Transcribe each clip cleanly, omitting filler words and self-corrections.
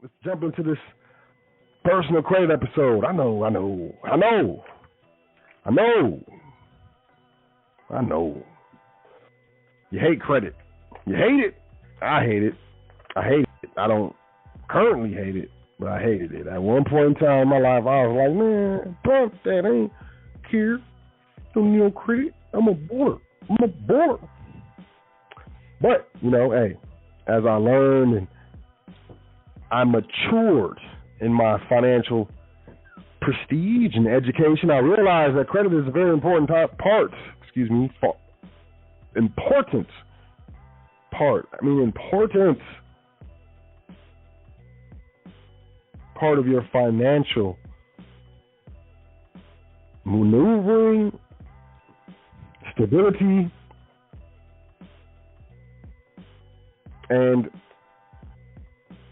Let's jump into this personal credit episode. I know. I know. You hate credit. You hate it. I hate it. I don't currently hate it, but I hated it. At one point in time in my life, I was like, man, bump that ain't care. Don't need no credit. I'm a baller. But, hey, as I learned and I matured in my financial prestige and education, I realized that credit is a very important important part of your financial maneuvering, stability, and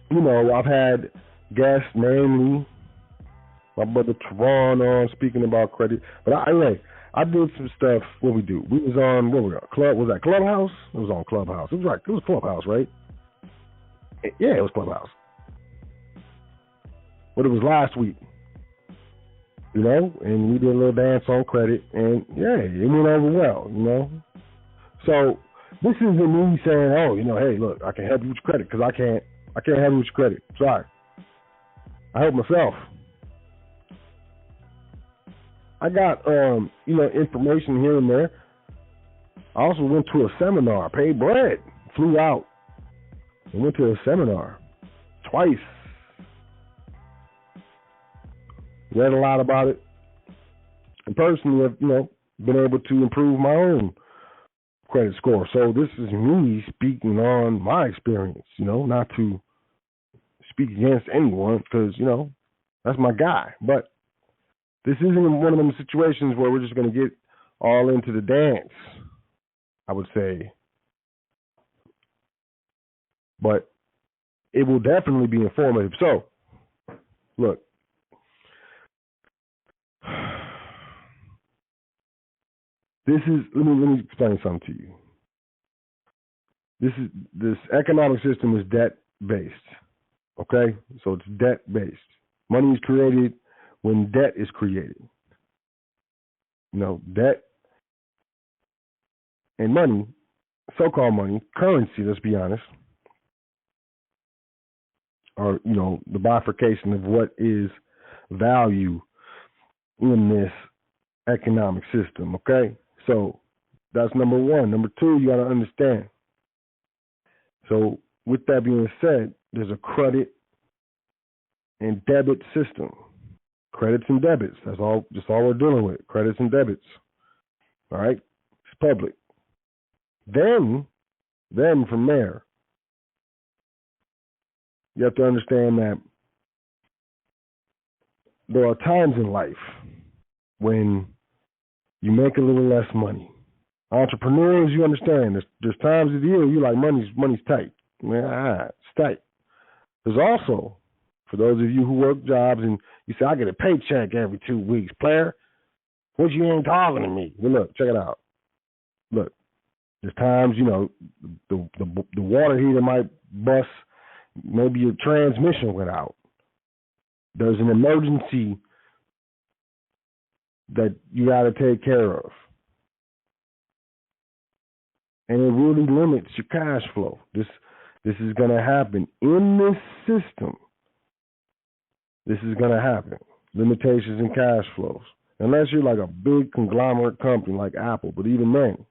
I've had guests, namely my brother Teron, on speaking about credit. But I did some stuff. What we do? We was on Was that Clubhouse? It was on Clubhouse. It was Clubhouse, right? Yeah, it was Clubhouse. But it was last week, and we did a little dance on credit, and it went over well, So this isn't me saying, hey, look, I can help you with your credit, because I can't help you with your credit. Sorry. I help myself. I got, information here and there. I also went to a seminar, paid bread, flew out, and went to a seminar twice. Read a lot about it, and personally have, been able to improve my own credit score. So this is me speaking on my experience, not to speak against anyone, because, that's my guy. But this isn't one of them situations where we're just going to get all into the dance, I would say. But it will definitely be informative. So, look. Let me explain something to you. This economic system is debt based. Okay? So it's debt based. Money is created when debt is created. Debt and money, so-called money, currency, let's be honest, are, the bifurcation of what is value in this economic system, okay? So that's number one. Number two, you got to understand. So with that being said, there's a credit and debit system. Credits and debits. That's all we're dealing with. Credits and debits. All right? It's public. Then from there, you have to understand that there are times in life when you make a little less money. Entrepreneurs, you understand, there's times of the year you like money's tight. It's tight. There's also, for those of you who work jobs and you say, I get a paycheck every 2 weeks, player, what you ain't talking to me? Well, look, check it out. Look, there's times, the water heater might bust, maybe your transmission went out. There's an emergency that you got to take care of. And it really limits your cash flow. This is going to happen in this system. This is going to happen. Limitations in cash flows. Unless you're like a big conglomerate company like Apple. But even then,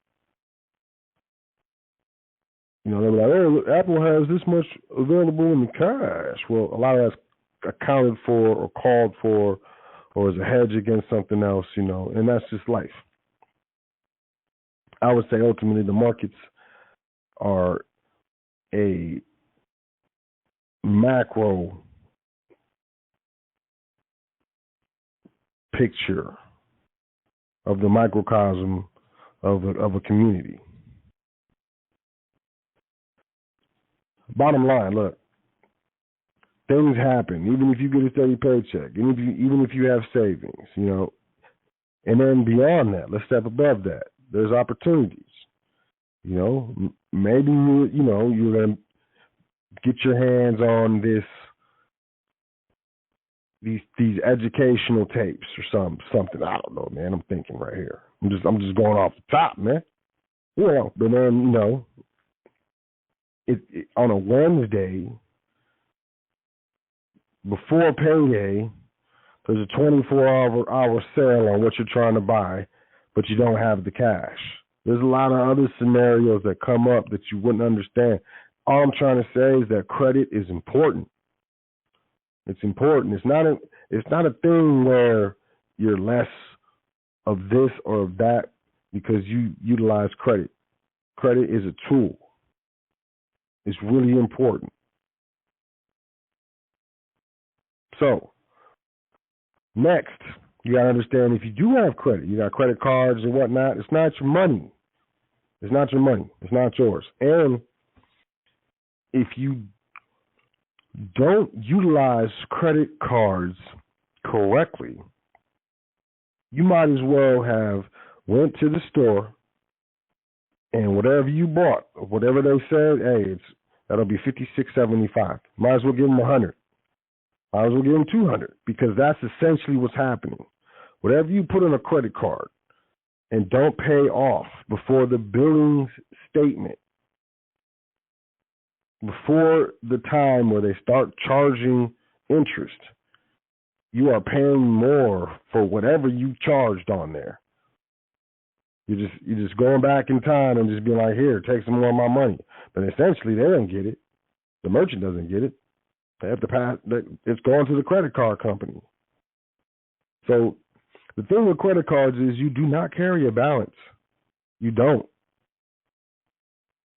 they'll be like, hey, Apple has this much available in the cash. Well, a lot of that's accounted for or called for or as a hedge against something else, and that's just life. I would say ultimately the markets are a macro picture of the microcosm of a community. Bottom line, look, things happen, even if you get a steady paycheck, even if you have savings, and then beyond that, let's step above that. There's opportunities. Maybe you're going to get your hands on this these educational tapes or something. I don't know, man. I'm thinking right here. I'm just going off the top, man. Yeah, but then it on a Wednesday before payday, there's a 24-hour sale on what you're trying to buy, but you don't have the cash. There's a lot of other scenarios that come up that you wouldn't understand. All I'm trying to say is that credit is important. It's important. It's not a thing where you're less of this or of that because you utilize credit. Credit is a tool. It's really important. So, next, you got to understand if you do have credit, you got credit cards and whatnot, it's not your money. It's not your money. It's not yours. And if you don't utilize credit cards correctly, you might as well have went to the store and whatever you bought, whatever they said, hey, that'll be $56.75. Might as well give them $100. Might as well give them $200 because that's essentially what's happening. Whatever you put on a credit card and don't pay off before the billing statement, before the time where they start charging interest, you are paying more for whatever you charged on there. You're just going back in time and just being like, here, take some more of my money. But essentially, they don't get it. The merchant doesn't get it. They have to pass. It's going to the credit card company. So the thing with credit cards is you do not carry a balance. You don't.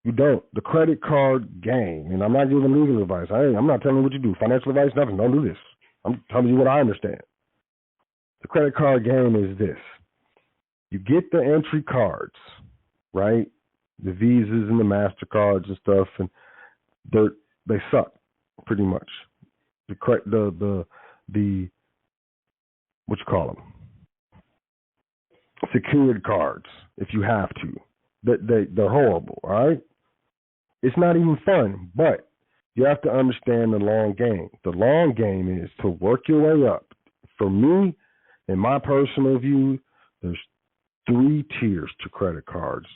You don't. The credit card game, and I'm not giving legal advice. I'm not telling you what you do. Financial advice, nothing. Don't do this. I'm telling you what I understand. The credit card game is this. You get the entry cards, right? The Visas and the MasterCards and stuff, and they suck pretty much. The what you call them? Secured cards, if you have to. They're horrible, all right? It's not even fun, but you have to understand the long game. The long game is to work your way up. For me, in my personal view, there's 3 tiers to credit cards.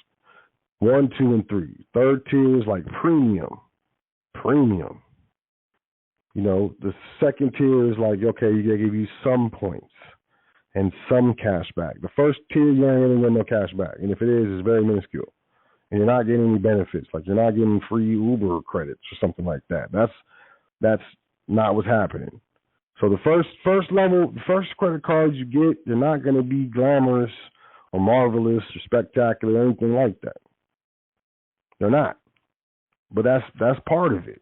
1, 2, and 3. Third tier is like premium. You know, the second tier is like, okay, you gotta give you some points and some cash back. The first tier, you ain't gonna get no cash back. And if it is, it's very minuscule. And you're not getting any benefits. Like you're not getting free Uber credits or something like that. That's not what's happening. So the first level, the first credit cards you get, they're not gonna be glamorous or marvelous or spectacular or anything like that. They're not. But that's part of it.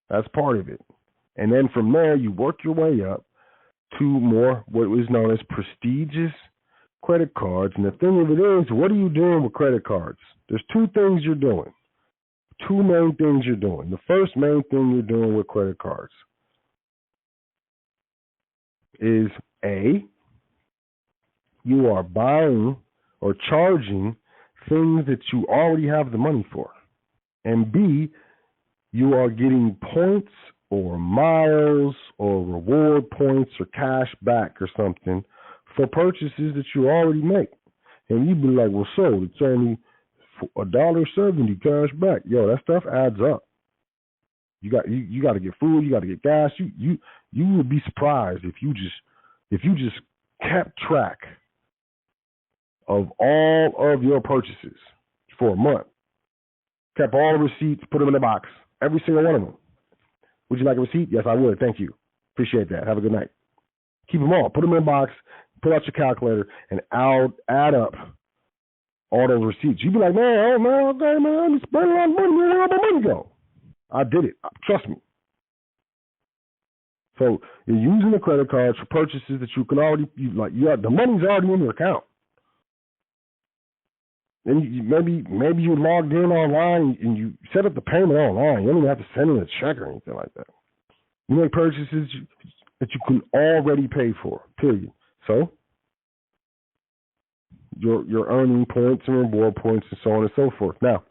That's part of it. And then from there, you work your way up to more what is known as prestigious credit cards. And the thing of it is, what are you doing with credit cards? There's 2 things you're doing. 2 main things you're doing. The first main thing you're doing with credit cards is A, you are buying or charging things that you already have the money for. And B, you are getting points or miles or reward points or cash back or something for purchases that you already make. And you'd be like, well, so it's only $1.70 cash back. Yo, that stuff adds up. You got to get food, you got to get gas. You would be surprised if you just kept track of all of your purchases for a month. Kept all the receipts, put them in a box, every single one of them. Would you like a receipt? Yes, I would. Thank you. Appreciate that. Have a good night. Keep them all. Put them in a box, pull out your calculator, and add up all those receipts. You'd be like, okay, man, I'm spending a lot of money. Where did my money go? I did it. Trust me. So you're using the credit cards for purchases that you can already, the money's already in your account. And maybe you logged in online and you set up the payment online. You don't even have to send in a check or anything like that. You make purchases that you can already pay for, period. So you're earning points and reward points and so on and so forth. Now,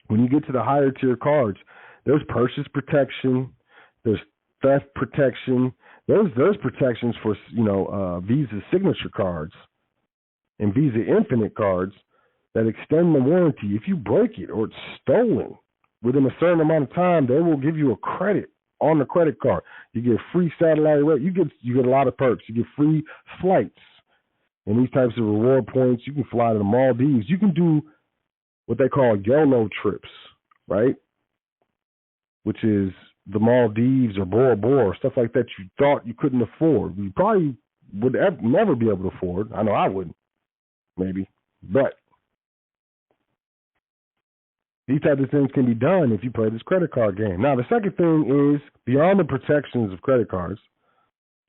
when you get to the higher tier cards, there's purchase protection, there's theft protection, There's protections for Visa signature cards and Visa Infinite cards that extend the warranty. If you break it or it's stolen within a certain amount of time, they will give you a credit on the credit card. You get free satellite rate. You get a lot of perks. You get free flights and these types of reward points. You can fly to the Maldives. You can do what they call YOLO trips, right? Which is the Maldives or Bora Bora, stuff like that you thought you couldn't afford. You probably would never be able to afford. I know I wouldn't, maybe. But these types of things can be done if you play this credit card game. Now, the second thing is, beyond the protections of credit cards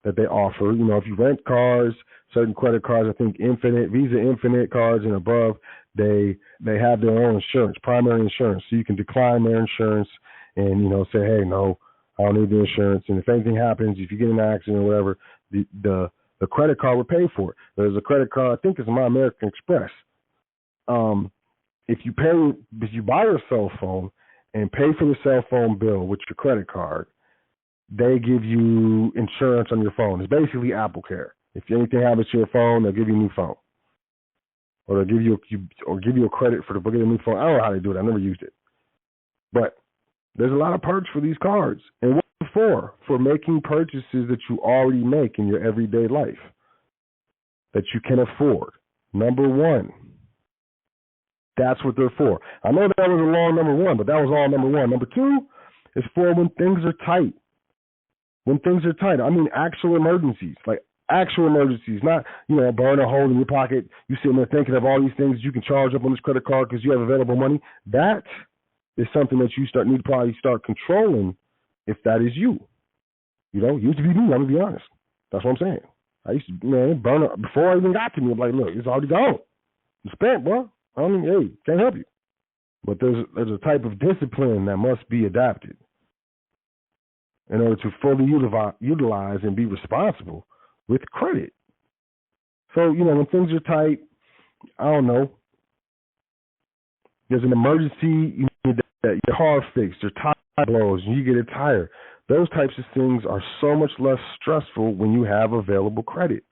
that they offer, if you rent cars, certain credit cards, I think Visa Infinite cards and above, they have their own insurance, primary insurance. So you can decline their insurance and, say, hey, no, I don't need the insurance. And if anything happens, if you get in an accident or whatever, the credit card will pay for it. There's a credit card, I think it's My American Express. If you buy your cell phone and pay for the cell phone bill with your credit card, they give you insurance on your phone. It's basically Apple Care. If anything happens to your phone, they'll give you a new phone, or they'll give you a credit for getting a new phone. I don't know how they do it. I never used it, but there's a lot of perks for these cards. And what for? For making purchases that you already make in your everyday life that you can afford. Number one. That's what they're for. I know that was a long number one, but that was all number one. Number two is for when things are tight. When things are tight, I mean actual emergencies, not, burn a hole in your pocket. You sitting there thinking of all these things you can charge up on this credit card because you have available money. That is something that you need to probably start controlling if that is you. Used to be me, I'm going to be honest. That's what I'm saying. I used to, burn it before I even got to me. I'm like, look, it's already gone. It's spent, bro. Can't help you. But there's a type of discipline that must be adapted in order to fully utilize and be responsible with credit. So, when things are tight, I don't know, there's an emergency, you need that your car fixed, your tire blows, and you get a tire. Those types of things are so much less stressful when you have available credit.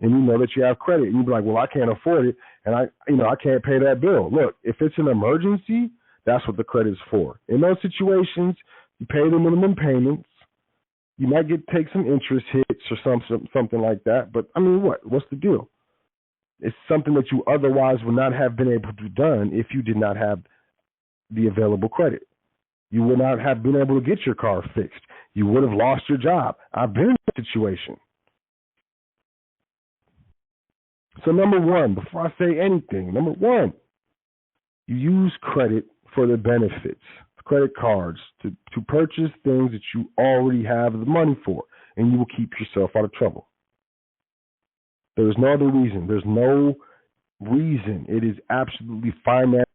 And you know that you have credit, and you be like, well, I can't afford it, and I can't pay that bill. Look, if it's an emergency, that's what the credit is for. In those situations, you pay the minimum payments. You might take some interest hits or something like that. But I mean, what's the deal? It's something that you otherwise would not have been able to done if you did not have the available credit. You would not have been able to get your car fixed. You would have lost your job. I've been in that situation. So number one, before I say anything, you use credit for the benefits, credit cards, to purchase things that you already have the money for, and you will keep yourself out of trouble. There is no other reason. There's no reason. It is absolutely financially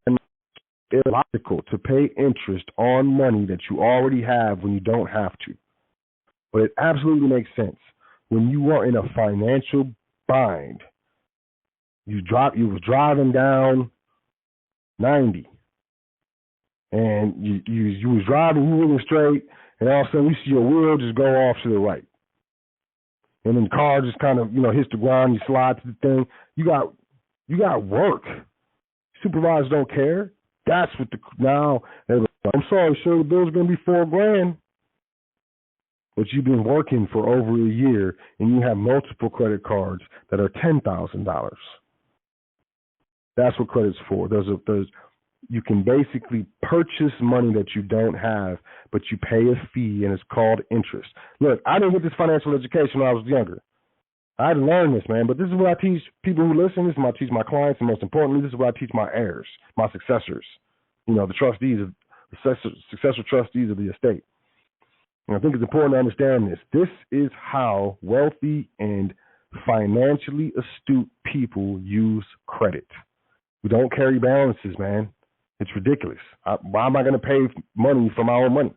illogical to pay interest on money that you already have when you don't have to. But it absolutely makes sense. When you are in a financial bind, you was driving down 90, and you was driving, you moving straight, and all of a sudden you see your wheel just go off to the right, and then the car just kind of hits the ground. You slide to the thing. You got work. Supervisors don't care. That's what now. I'm sorry, sir, the bill's going to be $4,000. But you've been working for over a year, and you have multiple credit cards that are $10,000. That's what credit's for. You can basically purchase money that you don't have, but you pay a fee, and it's called interest. Look, I didn't get this financial education when I was younger. I had to learn this, man, but this is what I teach people who listen. This is what I teach my clients, and most importantly, this is what I teach my heirs, my successors, the trustees, successor trustees of the estate. And I think it's important to understand this. This is how wealthy and financially astute people use credit. We don't carry balances, man. It's ridiculous. Why am I going to pay money for my own money?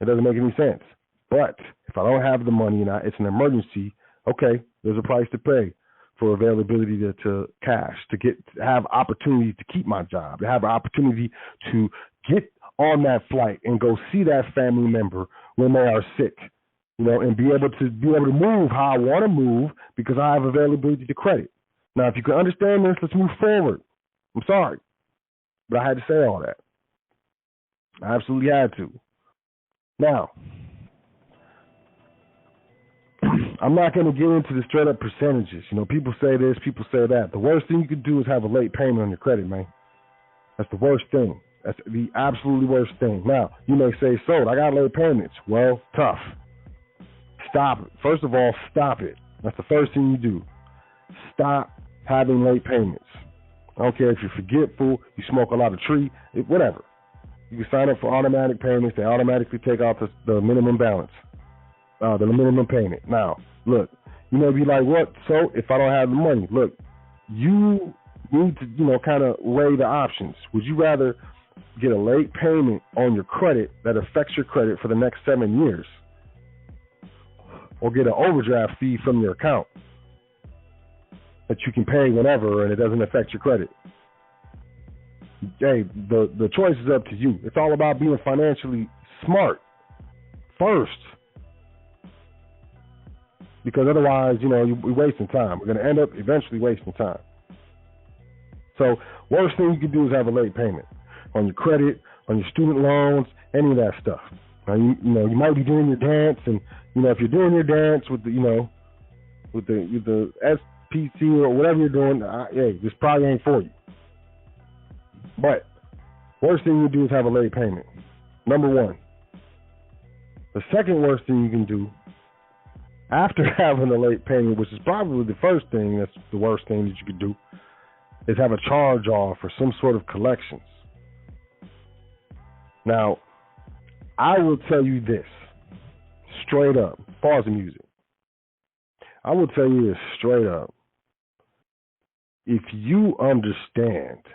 It doesn't make any sense. But if I don't have the money and it's an emergency, okay, there's a price to pay for availability to cash, to have opportunity to keep my job, to have an opportunity to get on that flight and go see that family member when they are sick, and be able to move how I want to move because I have availability to credit. Now, if you can understand this, let's move forward. I'm sorry, but I had to say all that. I absolutely had to. Now, I'm not going to get into the straight up percentages. People say this, people say that. The worst thing you could do is have a late payment on your credit, man. That's the worst thing. That's the absolutely worst thing. Now, you may say, "So, I got late payments." Well, tough. Stop it. First of all, stop it. That's the first thing you do. Stop having late payments. I don't care if you're forgetful, you smoke a lot of tree, whatever. You can sign up for automatic payments. They automatically take out the minimum balance, the minimum payment. Now, look, you may be like, "What? So if I don't have the money?" Look, you need to, kind of weigh the options. Would you rather get a late payment on your credit that affects your credit for the next 7 years, or get an overdraft fee from your account that you can pay whenever and it doesn't affect your credit? Hey, the choice is up to you. It's all about being financially smart first, because otherwise, we're wasting time. We're going to end up eventually wasting time. So, worst thing you can do is have a late payment on your credit, on your student loans, any of that stuff. Now, you might be doing your dance, and if you're doing your dance with the SPC or whatever you're doing, hey, this probably ain't for you. But worst thing you do is have a late payment. Number one. The second worst thing you can do after having a late payment, which is probably the first thing, that's the worst thing that you could do, is have a charge off or some sort of collections. Now, I will tell you this straight up. Pause the music. I will tell you this straight up. If you understand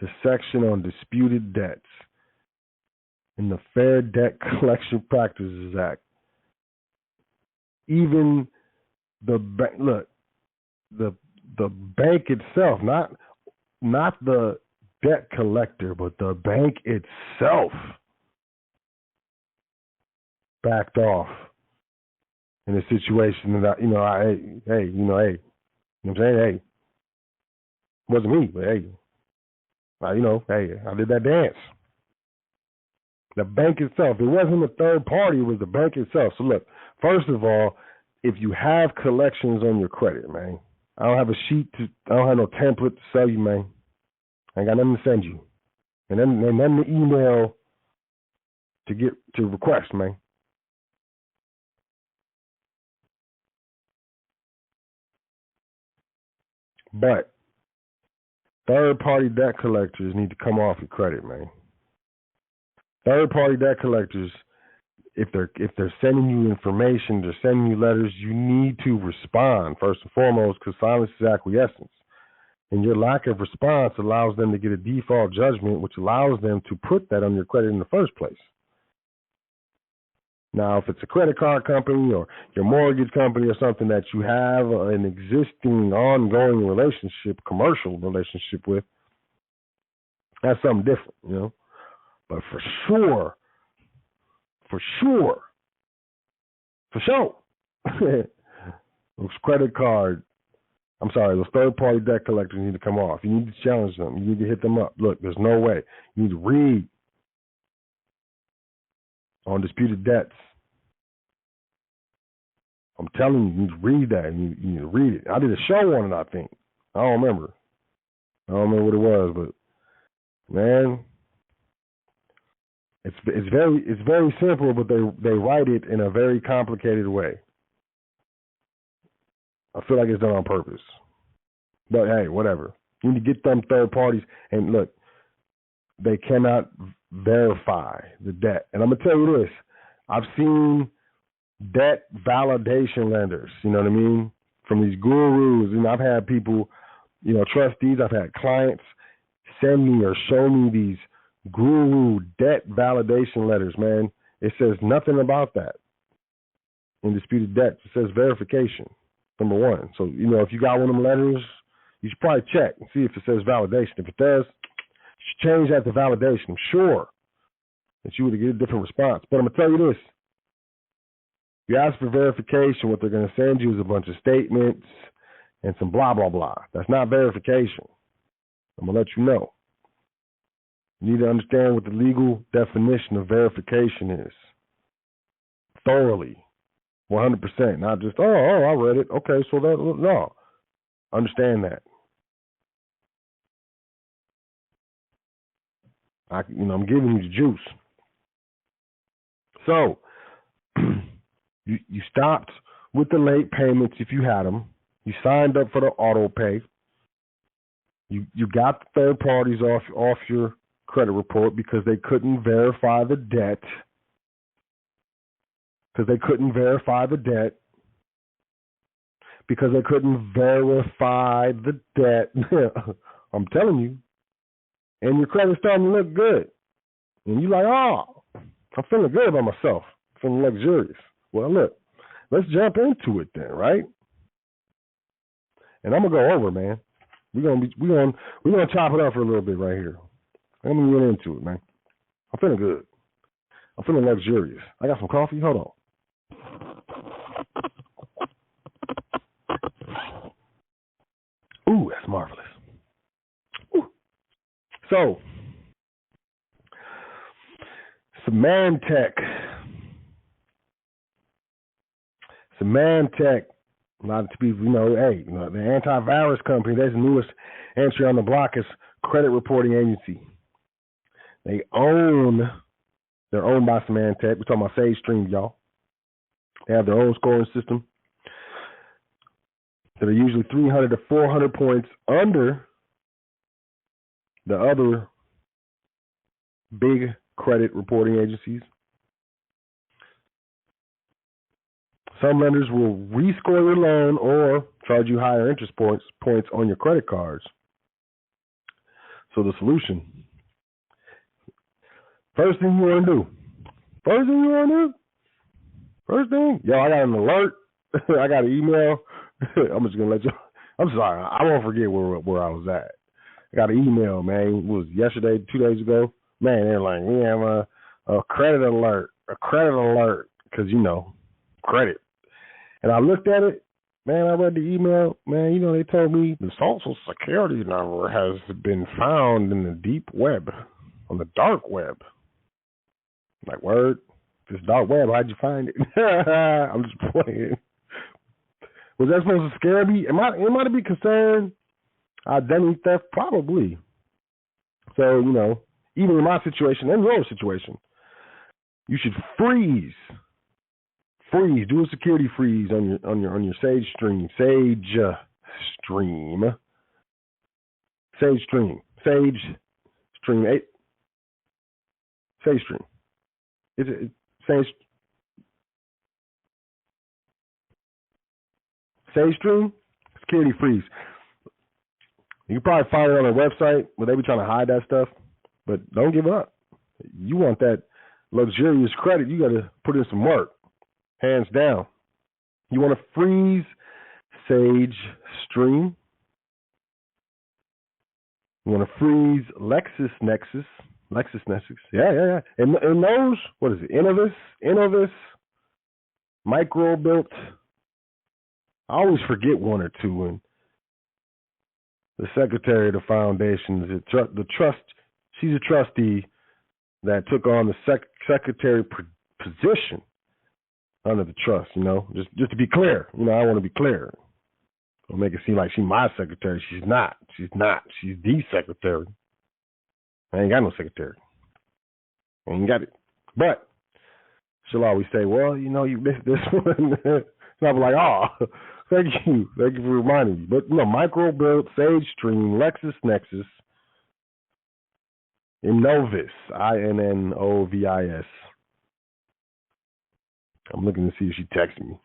the section on disputed debts in the Fair Debt Collection Practices Act, even the bank itself, not the debt collector, but the bank itself backed off in a situation that hey, you know what I'm saying? Hey, it wasn't me, but hey, I did that dance. The bank itself. It wasn't a third party, it was the bank itself. So look, first of all, if you have collections on your credit, man, I don't have a sheet I don't have no template to sell you, man. I ain't got nothing to send you. And then nothing to email to request, man. But third-party debt collectors need to come off your credit, man. Third-party debt collectors, if they're sending you information, they're sending you letters, you need to respond first and foremost, because silence is acquiescence. And your lack of response allows them to get a default judgment, which allows them to put that on your credit in the first place. Now, if it's a credit card company or your mortgage company or something that you have an existing ongoing relationship, commercial relationship with, that's something different, But for sure, those those third-party debt collectors need to come off. You need to challenge them. You need to hit them up. Look, there's no way. You need to read on disputed debts. I'm telling you need to read that. You need to read it. I did a show on it, I think. I don't remember what it was, but man, it's very simple, but they write it in a very complicated way. I feel like it's done on purpose. But hey, whatever. You need to get them third parties, and look, they cannot verify the debt. And I'm gonna tell you this: I've seen debt validation lenders. You know what I mean? From these gurus. I've had people, trustees. I've had clients send me or show me these guru debt validation letters. Man, it says nothing about that in disputed debts. It says verification. Number one. So, if you got one of them letters, you should probably check and see if it says validation. If it does, you should change that to validation. I'm sure that you would get a different response. But I'm going to tell you this. You ask for verification, what they're going to send you is a bunch of statements and some blah, blah, blah. That's not verification. I'm going to let you know. You need to understand what the legal definition of verification is. Thoroughly. 100%. Not just, I read it. Okay, so that, no. Understand that. I'm giving you the juice. So, you stopped with the late payments if you had them. You signed up for the auto pay. You got the third parties off your credit report because they couldn't verify the debt. Because they couldn't verify the debt. I'm telling you. And your credit's starting to look good. And you're like, I'm feeling good about myself. I'm feeling luxurious. Well, look, let's jump into it then, right? And I'm gonna go over, man. We're gonna chop it up for a little bit right here. I'm gonna get into it, man. I'm feeling good. I'm feeling luxurious. I got some coffee. Hold on. Ooh, that's marvelous. Ooh. So, Symantec. A lot of people, the antivirus company, that's the newest entry on the block is credit reporting agency. They're owned by Symantec. We're talking about SageStream, y'all. They have their own scoring system that are usually 300 to 400 points under the other big credit reporting agencies. Some lenders will rescore your loan or charge you higher interest points on your credit cards. So the solution, first thing, yo, I got an alert. I got an email. I'm just going to let you, I'm sorry, I won't forget where I was at. I got an email, man. It was yesterday, 2 days ago. Man, they're like, we have a credit alert, because, credit. And I looked at it, man, I read the email, man, they told me the social security number has been found in the deep web, on the dark web. Like, word? This dark web, how'd you find it? I'm just playing. Was that supposed to scare me? Am I to be concerned? Identity theft? Probably. So, even in my situation and your situation, you should freeze, do a security freeze on your SageStream. SageStream. Is it SageStream? Security freeze. You can probably find it on their website, but they be trying to hide that stuff. But don't give up. You want that luxurious credit, you got to put in some work. Hands down. You want to freeze SageStream. You want to freeze LexisNexis. Yeah. And those, what is it? Innovis, Microbuilt. I always forget one or two. And the secretary of the foundation, she's a trustee that took on the secretary position under the trust, just to be clear. I want to be clear. Don't make it seem like she's my secretary. She's not. She's the secretary. I ain't got no secretary. I ain't got it. But she'll always say, well, you missed this one. So I'll be like, thank you for reminding me. But, Microbuilt, SageStream, LexisNexis, Innovis, Innovis. I'm looking to see if she texted me.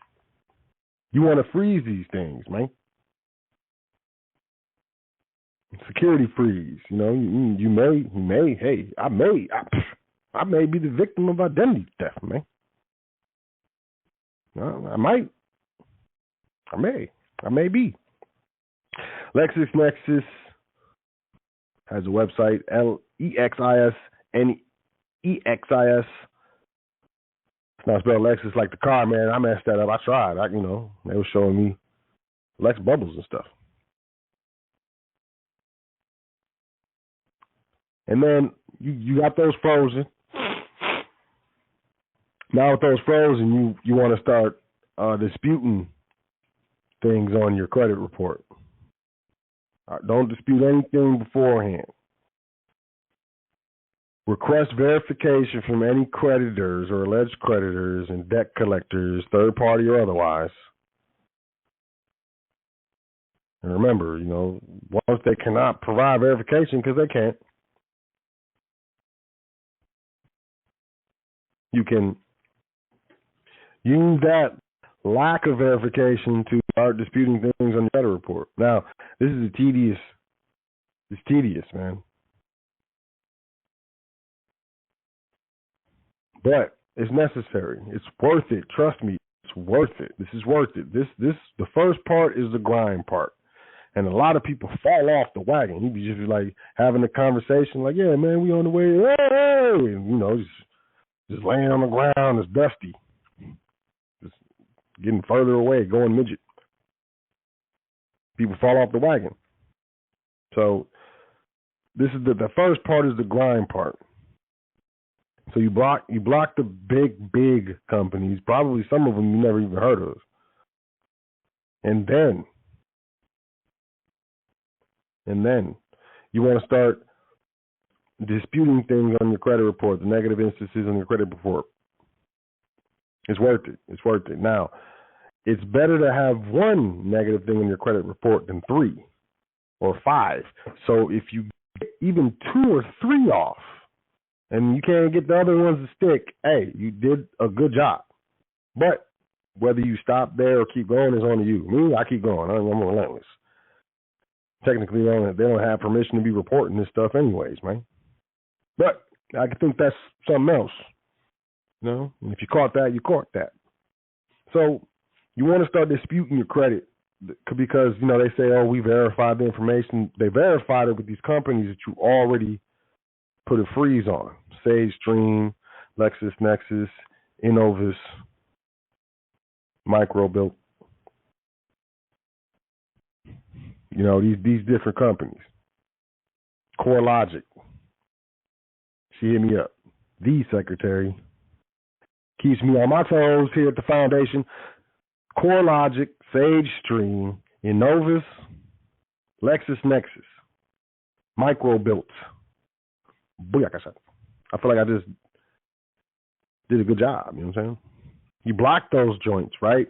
You want to freeze these things, man. Security freeze. I may be the victim of identity theft, man. I may be. LexisNexis has a website, LEXISNEXIS. It's Now I spelled Lexus like the car, man. I messed that up. I tried. They were showing me Lex bubbles and stuff. And then you got those frozen. Now with those frozen, you want to start disputing things on your credit report. Don't dispute anything beforehand. Request verification from any creditors or alleged creditors and debt collectors, third party or otherwise. And remember, once they cannot provide verification because they can't, you can use that lack of verification to start disputing things on your credit report. Now, this is it's tedious, man. But it's necessary. It's worth it. Trust me, it's worth it. This is worth it. The first part is the grind part. And a lot of people fall off the wagon. You be just like having a conversation like, yeah, man, we on the way. Hey! And, just laying on the ground. It's dusty. Just getting further away, going midget. People fall off the wagon. So this is the first part is the grind part. So you block the big companies, probably some of them you never even heard of. And then you want to start disputing things on your credit report, the negative instances on your credit report. It's worth it. It's worth it. Now, it's better to have one negative thing on your credit report than 3 or 5. So if you get even 2 or 3 off, and you can't get the other ones to stick, hey, you did a good job. But whether you stop there or keep going is on you. Me, I keep going. I'm relentless. Technically, they don't have permission to be reporting this stuff anyways, man. But I think that's something else. And if you caught that, you caught that. So you want to start disputing your credit because, they say, oh, we verified the information. They verified it with these companies that you already put a freeze on. Sage Stream, LexisNexis, Innovis, Microbuilt. These different companies. CoreLogic. She hit me up. The secretary. Keeps me on my toes here at the foundation. CoreLogic, Sage Stream, Innovis, LexisNexis, Microbuilt. Booyakasha. I feel like I just did a good job. You know what I'm saying? You block those joints, right?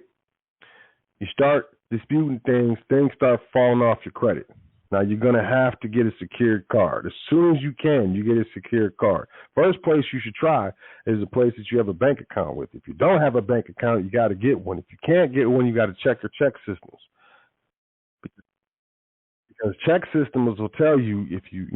You start disputing things start falling off your credit. Now, you're going to have to get a secured card. As soon as you can, you get a secured card. First place you should try is a place that you have a bank account with. If you don't have a bank account, you got to get one. If you can't get one, you got to check your check systems. Because check systems will tell you if you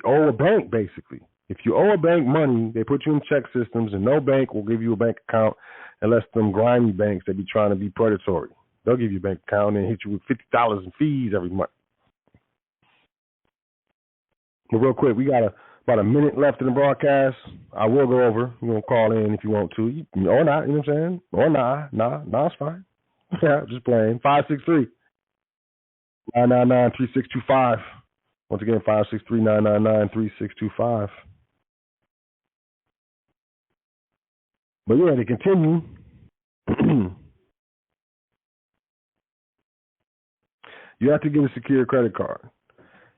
owe a bank, basically. If you owe a bank money, they put you in check systems, and no bank will give you a bank account unless them grimy banks that be trying to be predatory. They'll give you a bank account and hit you with $50 in fees every month. But real quick, we got about a minute left in the broadcast. I will go over. You're going to call in if you want to. Or not, you know what I'm saying? Or nah, it's fine. Yeah, just playing. 563. 999-3625. Once again, 563-999-3625. But yeah, to continue, you have to get a secure credit card.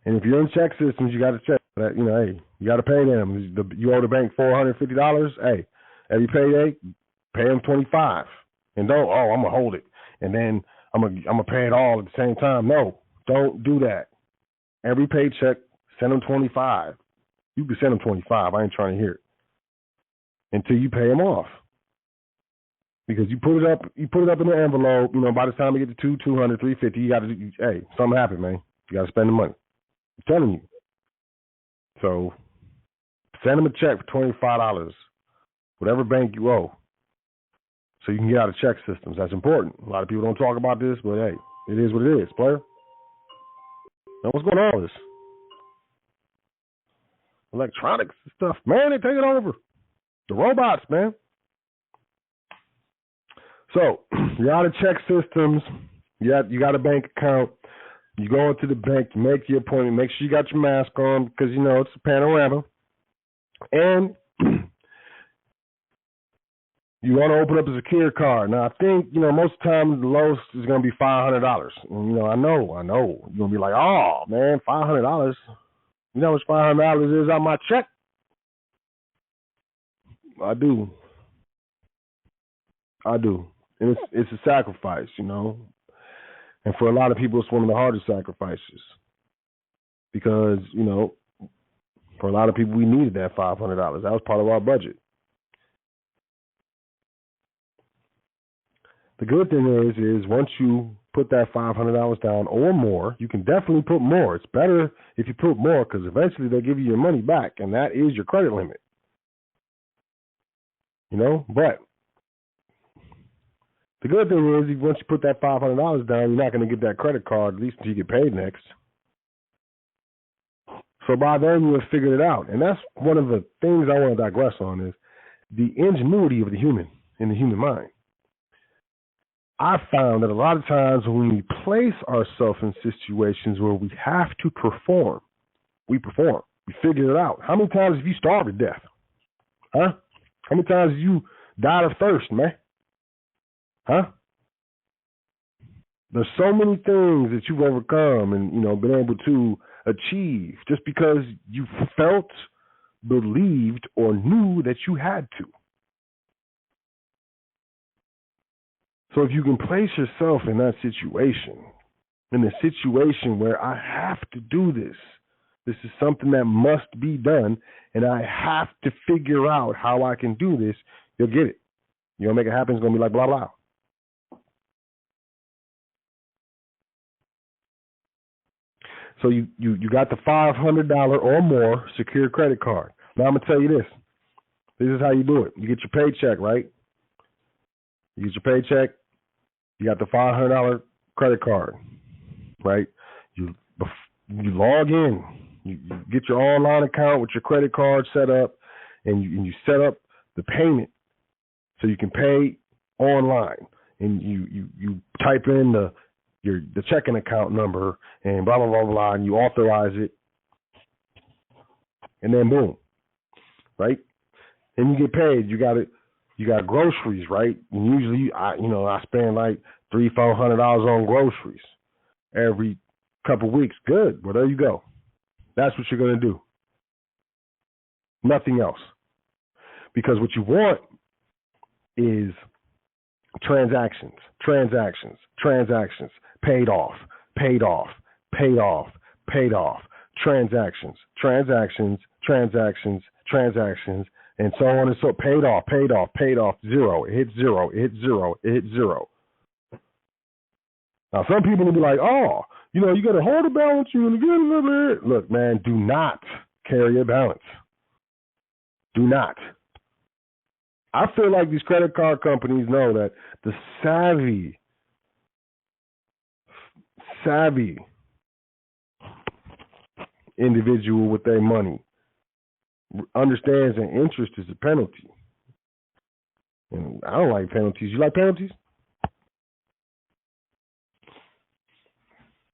And if you're in check systems, you got to check that, hey, you got to pay them. You owe the bank $450. Hey, every payday, pay them $25. And don't, I'm going to hold it. And then I'm gonna pay it all at the same time. No, don't do that. Every paycheck, send them $25. You can send them $25. I ain't trying to hear it until you pay them off. Because you put it up in the envelope. By the time you get to $200, $350, you got to. Hey, something happened, man. You got to spend the money. I'm telling you. So send them a check for $25, whatever bank you owe, so you can get out of check systems. That's important. A lot of people don't talk about this, but hey, it is what it is, player. Now, what's going on with this? Electronics and stuff. Man, they're taking over. The robots, man. So you're out of check systems. You got a bank account. You go into the bank, you make the appointment, make sure you got your mask on because, it's a panorama. And you want to open up a secure card. Now, I think, most of the time the lowest is going to be $500. And, I know. You're going to be like, oh, man, $500. You know how much $500 is on my check? I do. And it's a sacrifice, And for a lot of people, it's one of the hardest sacrifices. Because, for a lot of people, we needed that $500. That was part of our budget. The good thing is once you put that $500 down or more, you can definitely put more. It's better if you put more because eventually they'll give you your money back, and that is your credit limit. But the good thing is once you put that $500 down, you're not going to get that credit card, at least until you get paid next. So by then you have figured it out. And that's one of the things I want to digress on is the ingenuity of the human in the human mind. I found that a lot of times when we place ourselves in situations where we have to perform, we perform. We figure it out. How many times have you starved to death? Huh? How many times have you died of thirst, man? Huh? There's so many things that you've overcome and, been able to achieve just because you felt, believed, or knew that you had to. So if you can place yourself in that situation, in a situation where I have to do this, this is something that must be done, and I have to figure out how I can do this, you'll get it. You're going to make it happen. It's going to be like blah, blah. So you got the $500 or more secured credit card. Now I'm going to tell you this. This is how you do it. You get your paycheck, right? You get your paycheck. You got the $500 credit card, right? You log in. You get your online account with your credit card set up, and you set up the payment so you can pay online. And you type in the checking account number and blah, blah, blah, blah, and you authorize it. And then boom, right? And you get paid. You got groceries, right? And usually, I spend like $300-400 on groceries every couple of weeks. Good. Well, there you go. That's what you're going to do. Nothing else. Because what you want is transactions, paid off, transactions, and so on and so paid off, zero, it hits zero. Now, some people will be like, oh, you got to hold a balance, you're going to get a little bit. Look, man, do not carry a balance. Do not. I feel like these credit card companies know that the savvy individual with their money understands that interest is a penalty. And I don't like penalties. You like penalties?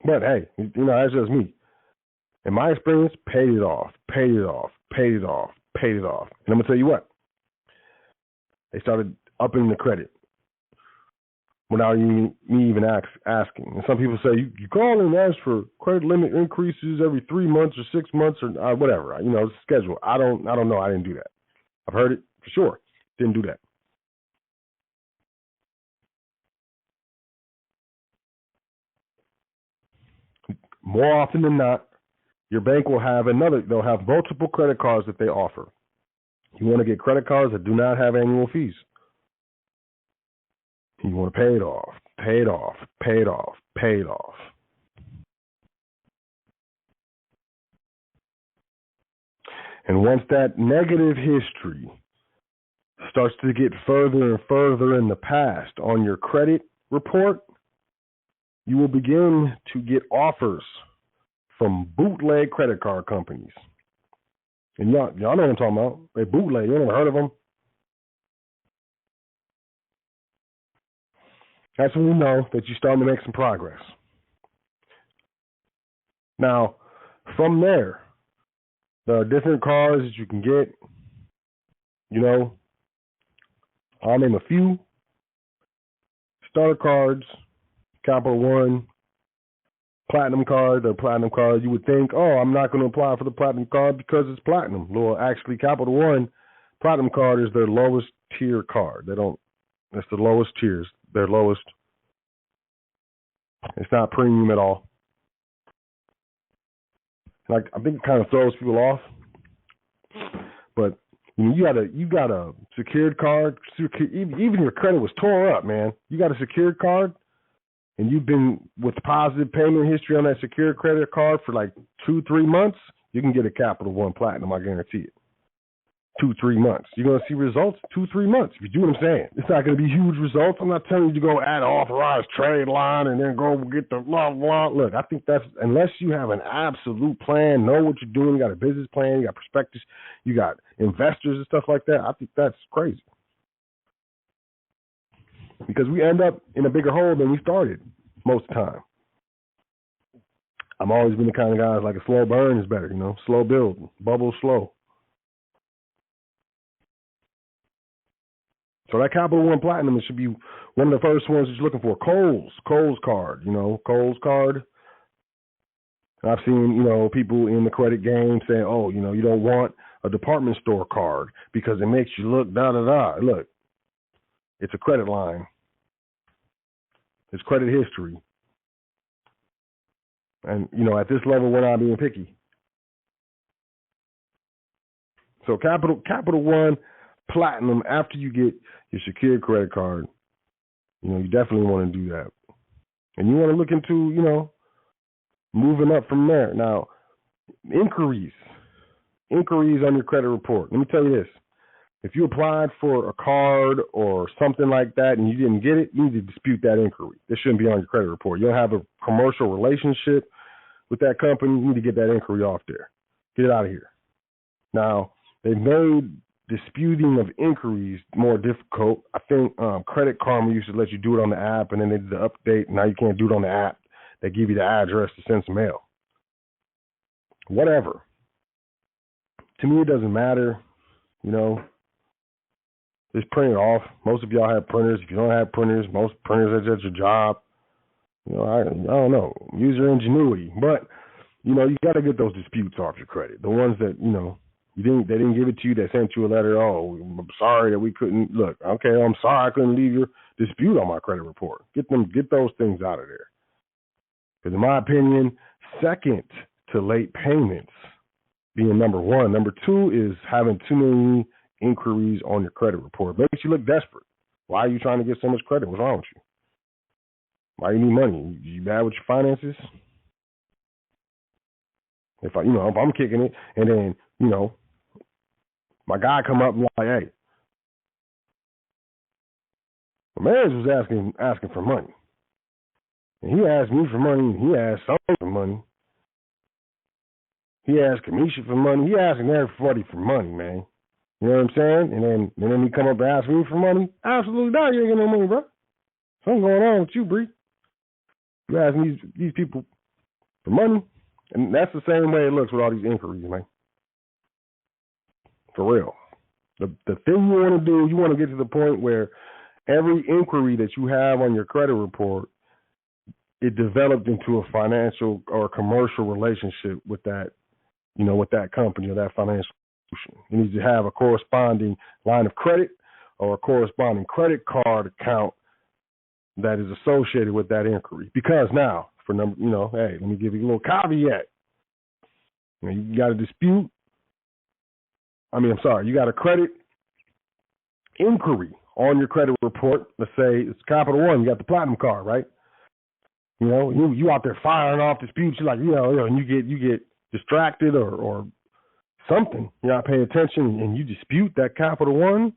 But hey, that's just me. In my experience, paid it off. And I'm going to tell you what. They started upping the credit without me even asking. And some people say, you call and ask for credit limit increases every 3 months or 6 months or whatever. It's a schedule. I don't know. I didn't do that. I've heard it for sure. Didn't do that. More often than not, your bank will have they'll have multiple credit cards that they offer. You want to get credit cards that do not have annual fees. You want to pay it off. And once that negative history starts to get further and further in the past on your credit report, you will begin to get offers from bootleg credit card companies. And y'all know what I'm talking about. They bootleg. You never heard of them? That's when you know that you're starting to make some progress. Now, from there, there are different cards that you can get. You know, I'll name a few. Starter cards, Capital One, Platinum card, the Platinum card. You would think, oh, I'm not going to apply for the Platinum card because it's Platinum. Well, actually, Capital One, Platinum card is their lowest tier card. That's the lowest tiers. Their lowest. It's not premium at all. Like, I think it kind of throws people off. But you got a secured card. Even your credit was tore up, man. You got a secured card, and you've been with positive payment history on that secured credit card for like 2-3 months. You can get a Capital One Platinum. I guarantee it. 2-3 months. You're going to see results 2-3 months. You do what I'm saying? It's not going to be huge results. I'm not telling you to go add an authorized trade line and then go get the blah, blah. Look, I think that's, unless you have an absolute plan, know what you're doing, you got a business plan, you got prospectus, you got investors and stuff like that, I think that's crazy. Because we end up in a bigger hole than we started most of the time. I've always been the kind of guy like a slow burn is better, slow build, bubble slow. So that Capital One Platinum, it should be one of the first ones that you're looking for. Kohl's card, Kohl's card. I've seen, people in the credit game say, oh, you don't want a department store card because it makes you look da-da-da. Look, it's a credit line. It's credit history. And, at this level, we're not being picky. So Capital One Platinum, after you get your secured credit card, you definitely want to do that. And you want to look into, moving up from there. Now, inquiries on your credit report. Let me tell you this. If you applied for a card or something like that and you didn't get it, you need to dispute that inquiry. It shouldn't be on your credit report. You don't have a commercial relationship with that company. You need to get that inquiry off there. Get it out of here. Now, they've made disputing of inquiries more difficult. I think Credit Karma used to let you do it on the app, and then they did the update. Now you can't do it on the app. They give you the address to send some mail. Whatever. To me, it doesn't matter. Just print it off. Most of y'all have printers. If you don't have printers, most printers are at your job. I don't know. Use your ingenuity. But, you got to get those disputes off your credit. The ones that, they didn't give it to you. They sent you a letter. Oh, I'm sorry that we couldn't. Look, okay, I'm sorry I couldn't leave your dispute on my credit report. Get those things out of there. Because in my opinion, second to late payments being number one. Number two is having too many inquiries on your credit report. Makes you look desperate. Why are you trying to get so much credit? What's wrong with you? Why you need money? You bad with your finances? If I'm kicking it and then, my guy come up and like, hey, my man was asking for money. And he asked me for money. He asked someone for money. He asked Kamisha for money. He asking everybody for money, man. You know what I'm saying? And then he come up and ask me for money. Absolutely not. You ain't getting no money, bro. Something going on with you, Bree. You asking these people for money. And that's the same way it looks with all these inquiries, man. For real. The thing you want to do, you want to get to the point where every inquiry that you have on your credit report, it developed into a financial or commercial relationship with that, with that company or that financial institution. You need to have a corresponding line of credit or a corresponding credit card account that is associated with that inquiry. Because now, hey, let me give you a little caveat. You got a dispute. You got a credit inquiry on your credit report. Let's say it's Capital One. You got the Platinum card, right? You out there firing off disputes. You're like, and you get distracted or something. You're not paying attention, and you dispute that Capital One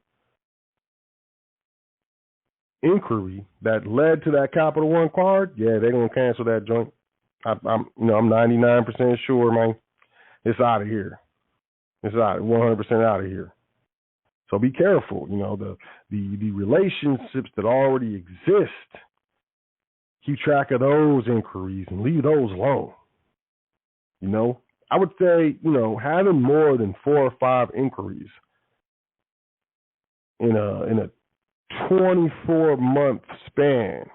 inquiry that led to that Capital One card. Yeah, they're gonna cancel that joint. I'm 99% sure, man. It's out of here. It's 100% out of here. So be careful. The relationships that already exist keep track of those inquiries and leave those alone. I would say, having more than 4 or 5 inquiries in a 24-month span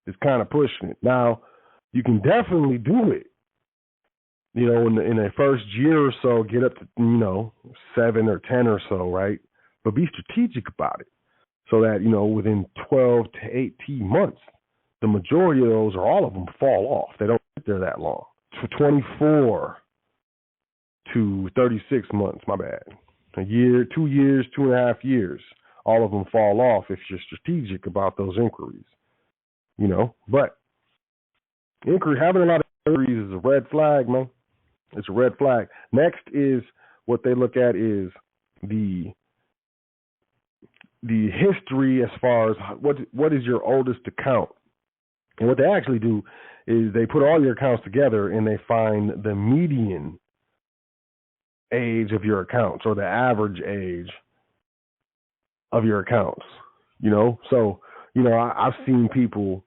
is kind of pushing it. Now, you can definitely do it. In the first year or so, get up to 7 or 10 or so, right? But be strategic about it, so that within 12 to 18 months, the majority of those, or all of them, fall off. They don't sit there that long. For 24 to 36 months, my bad. A year, 2 years, 2.5 years, all of them fall off if you're strategic about those inquiries. But having a lot of inquiries is a red flag, man. It's a red flag. Next is what they look at is the history as far as what is your oldest account. And what they actually do is they put all your accounts together and they find the median age of your accounts, or the average age of your accounts. So I've seen people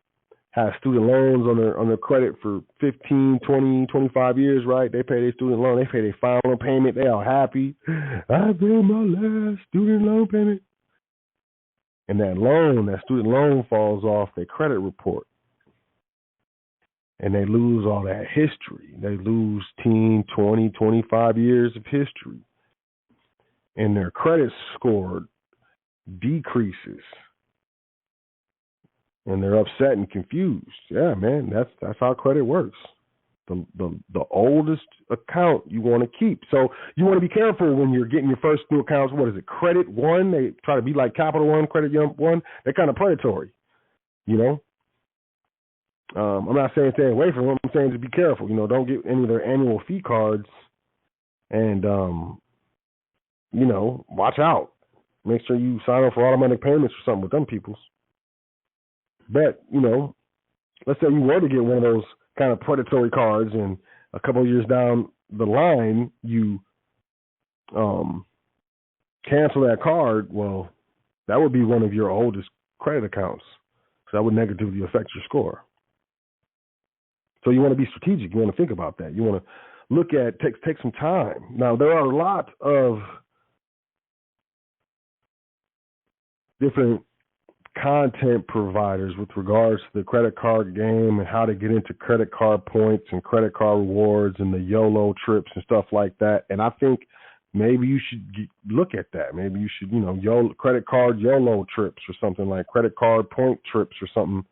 have student loans on their credit for 15, 20, 25 years, right? They pay their student loan, they pay their final payment, they all happy. I paid my last student loan payment. And that student loan falls off their credit report. And they lose all that history. They lose 10, 20, 25 years of history. And their credit score decreases. And they're upset and confused. Yeah, man, that's how credit works. The oldest account you want to keep. So you want to be careful when you're getting your first new accounts. What is it? Credit One? They try to be like Capital One, Credit One. They're kind of predatory, I'm not saying stay away from them. I'm saying to be careful. Don't get any of their annual fee cards, and watch out. Make sure you sign up for automatic payments or something with them peoples. But let's say you were to get one of those kind of predatory cards, and a couple of years down the line you cancel that card. Well, that would be one of your oldest credit accounts, so that would negatively affect your score. So you want to be strategic. You want to think about that. You want to look at, take some time. Now, there are a lot of different content providers with regards to the credit card game and how to get into credit card points and credit card rewards and the YOLO trips and stuff like that. And I think maybe you should look at that. Maybe you should, credit card YOLO trips or something, like credit card point trips or something,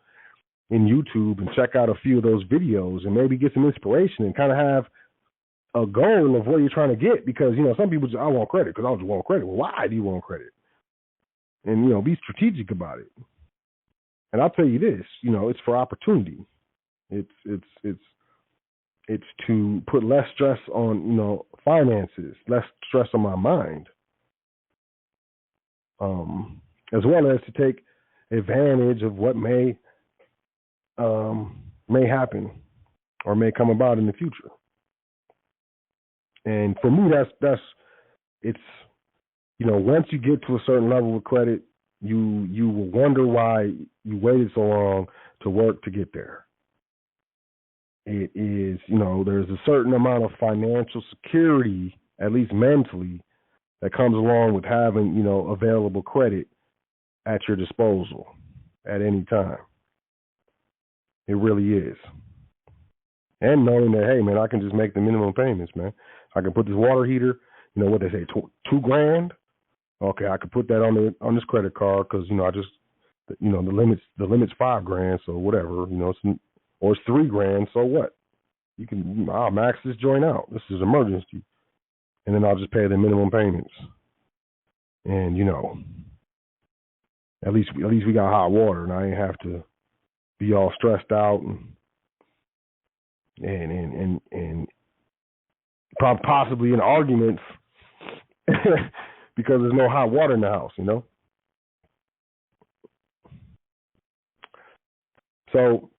in YouTube, and check out a few of those videos and maybe get some inspiration and kind of have a goal of what you're trying to get. Because, some people just, I want credit because I just want credit. Well, why do you want credit? And, be strategic about it. And I'll tell you this, it's for opportunity. It's to put less stress on, finances, less stress on my mind. As well as to take advantage of what may happen or may come about in the future. And for me, it's once you get to a certain level of credit, you will wonder why you waited so long to work to get there. It is, there's a certain amount of financial security, at least mentally, that comes along with having, available credit at your disposal at any time. It really is. And knowing that, hey, man, I can just make the minimum payments, man. I can put this water heater, what they say, $2,000. Okay, I could put that on this credit card because, I just, the limit's $5,000, so whatever, or it's $3,000, so what? I'll max this joint out. This is emergency. And then I'll just pay the minimum payments. And, at least we got hot water, and I ain't have to be all stressed out and possibly in arguments because there's no hot water in the house, So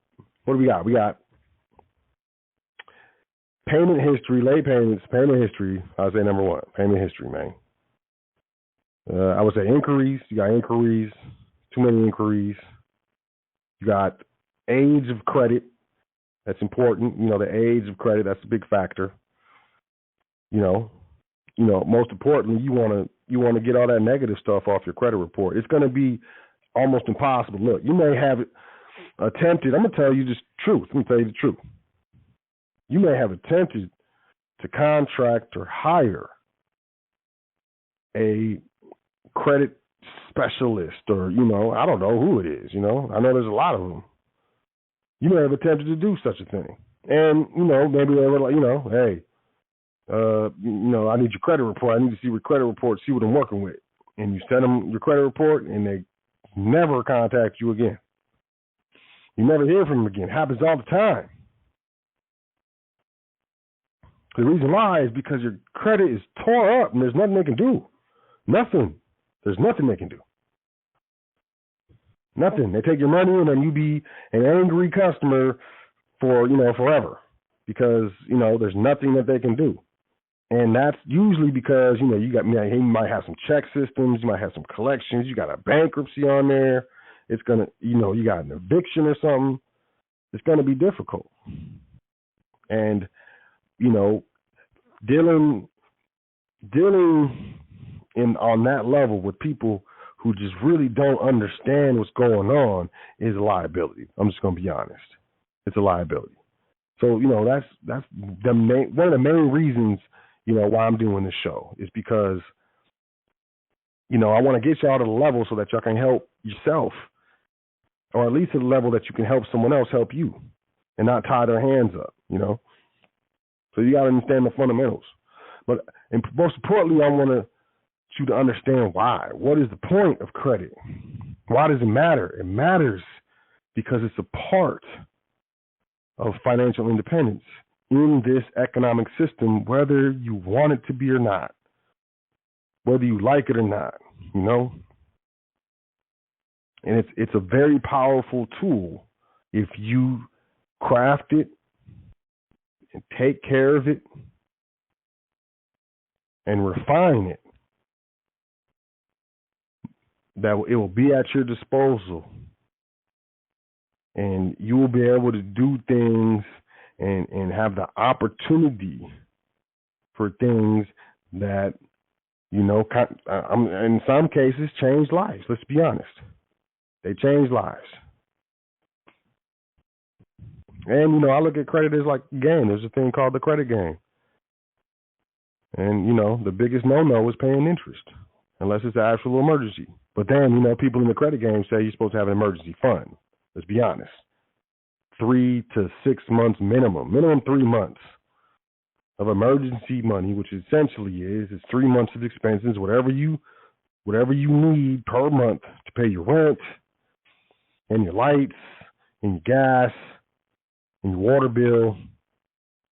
what do we got? We got payment history, late payments, payment history. I would say number one, payment history, man. I would say inquiries. You got inquiries, too many inquiries. You got age of credit. That's important. The age of credit, that's a big factor. Most importantly, you want to get all that negative stuff off your credit report. It's going to be almost impossible. Look, you may have attempted. I'm going to tell you the truth. I'm going to tell you the truth. You may have attempted to contract or hire a credit specialist, or I don't know who it is. I know there's a lot of them. You may have attempted to do such a thing, and maybe they were like, hey, I need your credit report. I need to see your credit report, see what I'm working with. And you send them your credit report, and they never contact you again. You never hear from them again. It happens all the time. The reason why is because your credit is tore up, and there's nothing they can do. Nothing. There's nothing they can do. Nothing. They take your money, and then you be an angry customer for forever, because there's nothing that they can do. And that's usually because, you might have some check systems, you might have some collections, you got a bankruptcy on there. It's going to, you got an eviction or something. It's going to be difficult. And, dealing on that level with people who just really don't understand what's going on is a liability. I'm just going to be honest. It's a liability. So, that's one of the main reasons why I'm doing this show, is because, I want to get y'all to the level so that y'all can help yourself, or at least to the level that you can help someone else help you and not tie their hands up, So you got to understand the fundamentals. But and most importantly, I want you to understand why. What is the point of credit? Why does it matter? It matters because it's a part of financial independence in this economic system, whether you want it to be or not, whether you like it or not, And it's a very powerful tool if you craft it and take care of it and refine it, that it will be at your disposal, and you will be able to do things and have the opportunity for things that, in some cases change lives. Let's be honest. They change lives. And, I look at credit as like a game. There's a thing called the credit game. And, the biggest no-no is paying interest, unless it's an actual emergency. But then, people in the credit game say you're supposed to have an emergency fund. Let's be honest. 3 to 6 months minimum 3 months of emergency money, which essentially is 3 months of expenses, whatever you need per month to pay your rent and your lights and your gas and your water bill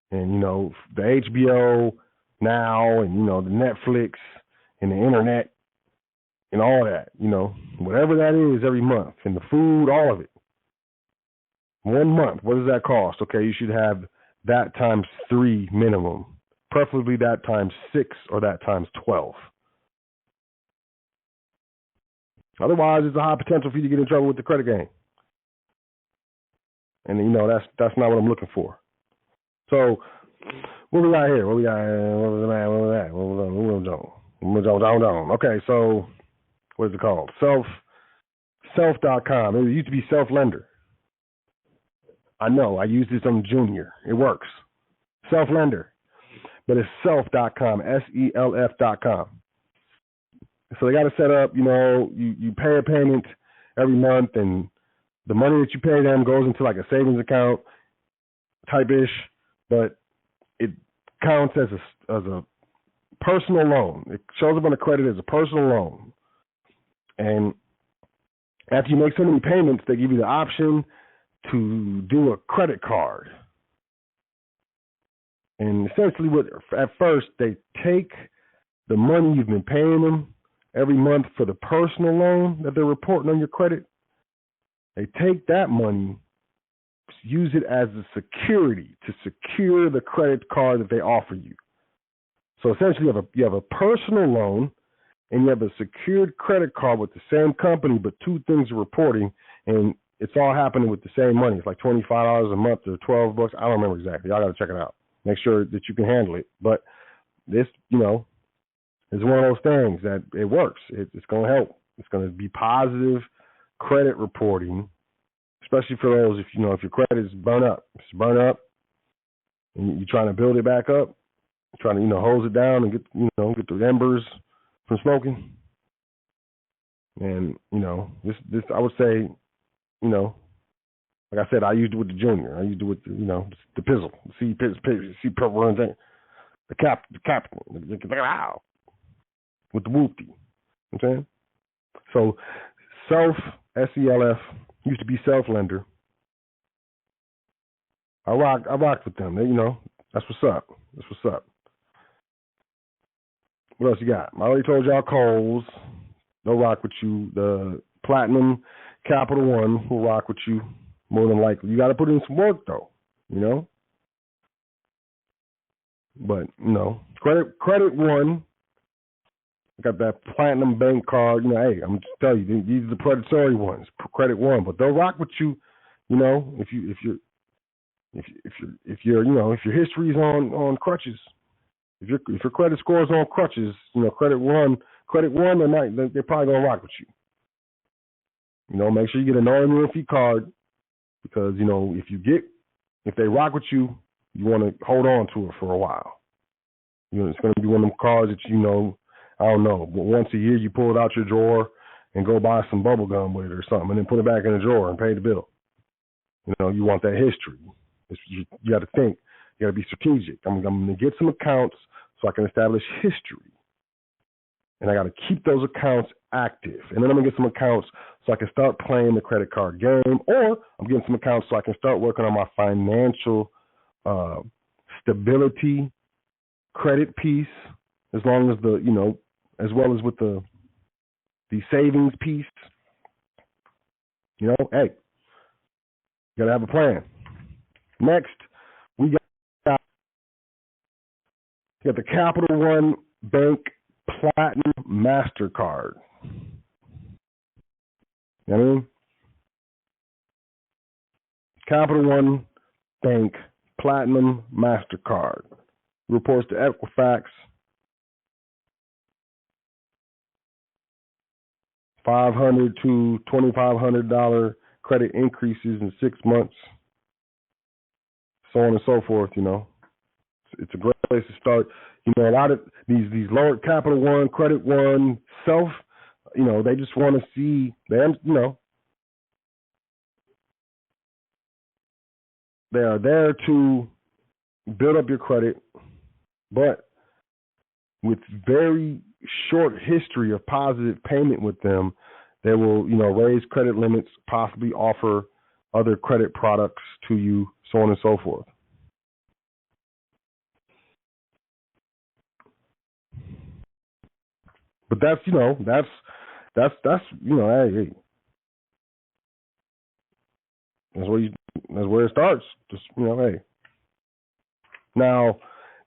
and, the HBO now and, the Netflix and the internet and all that, whatever that is every month, and the food, all of it. 1 month, what does that cost? Okay, you should have that times 3 minimum, preferably that times 6 or that times 12. Otherwise, there's a high potential for you to get in trouble with the credit game. And, that's not what I'm looking for. So, what we got here? Okay, so, what is it called? Self.com. It used to be Self-Lender. I know. I used this on Junior. It works. Self-Lender. But it's self.com, self.com. So they got to set up, you pay a payment every month, and the money that you pay them goes into like a savings account type-ish, but it counts as a personal loan. It shows up on the credit as a personal loan. And after you make so many payments, they give you the option to do a credit card. And essentially at first they take the money you've been paying them every month for the personal loan that they're reporting on your credit. They take that money, use it as a security to secure the credit card that they offer you. So essentially you have a personal loan and you have a secured credit card with the same company, but two things are reporting, and it's all happening with the same money. It's like $25 a month or $12. I don't remember exactly. Y'all got to check it out. Make sure that you can handle it. But this, is one of those things that it works. It's going to help. It's going to be positive credit reporting, especially for those if your credit is burnt up. If it's burnt up and you're trying to build it back up, trying to hose it down and get the embers from smoking. And this I would say, like I said, I used it with the junior. I used it with the pizzle, the purple run thing, the captain, with the whoopty. You know what I'm saying? So self SELF used to be self lender. I rocked with them. That's what's up. That's what's up. What else you got? I already told y'all Kohl's. They'll rock with you. The Platinum Capital One will rock with you more than likely. You got to put in some work though, But Credit One. Got that Platinum Bank card. Hey, I'm just telling you, these are the predatory ones. Credit One, but they'll rock with you. If your history's on crutches, if your credit score's on crutches, Credit One, they're probably gonna rock with you. Make sure you get an annual fee card because if they rock with you, you want to hold on to it for a while. It's going to be one of them cards that I don't know, but once a year you pull it out your drawer and go buy some bubble gum with it or something, and then put it back in the drawer and pay the bill. You want that history. You got to think. You got to be strategic. I'm going to get some accounts so I can establish history. And I got to keep those accounts active. And then I'm going to get some accounts so I can start playing the credit card game. Or I'm getting some accounts so I can start working on my financial stability credit piece, as long as as well as with the savings piece. Hey, you got to have a plan. Next, we got the Capital One Bank Platinum MasterCard. You know what I mean? Capital One Bank Platinum MasterCard reports to Equifax $500 to $2,500 credit increases in 6 months, so on and so forth. It's a great place to start. A lot of these lower Capital One, Credit One, self, they just want to see them. They are there to build up your credit, but with very short history of positive payment with them, they will, raise credit limits, possibly offer other credit products to you, so on and so forth. But that's hey, that's where it starts. Just hey. Now,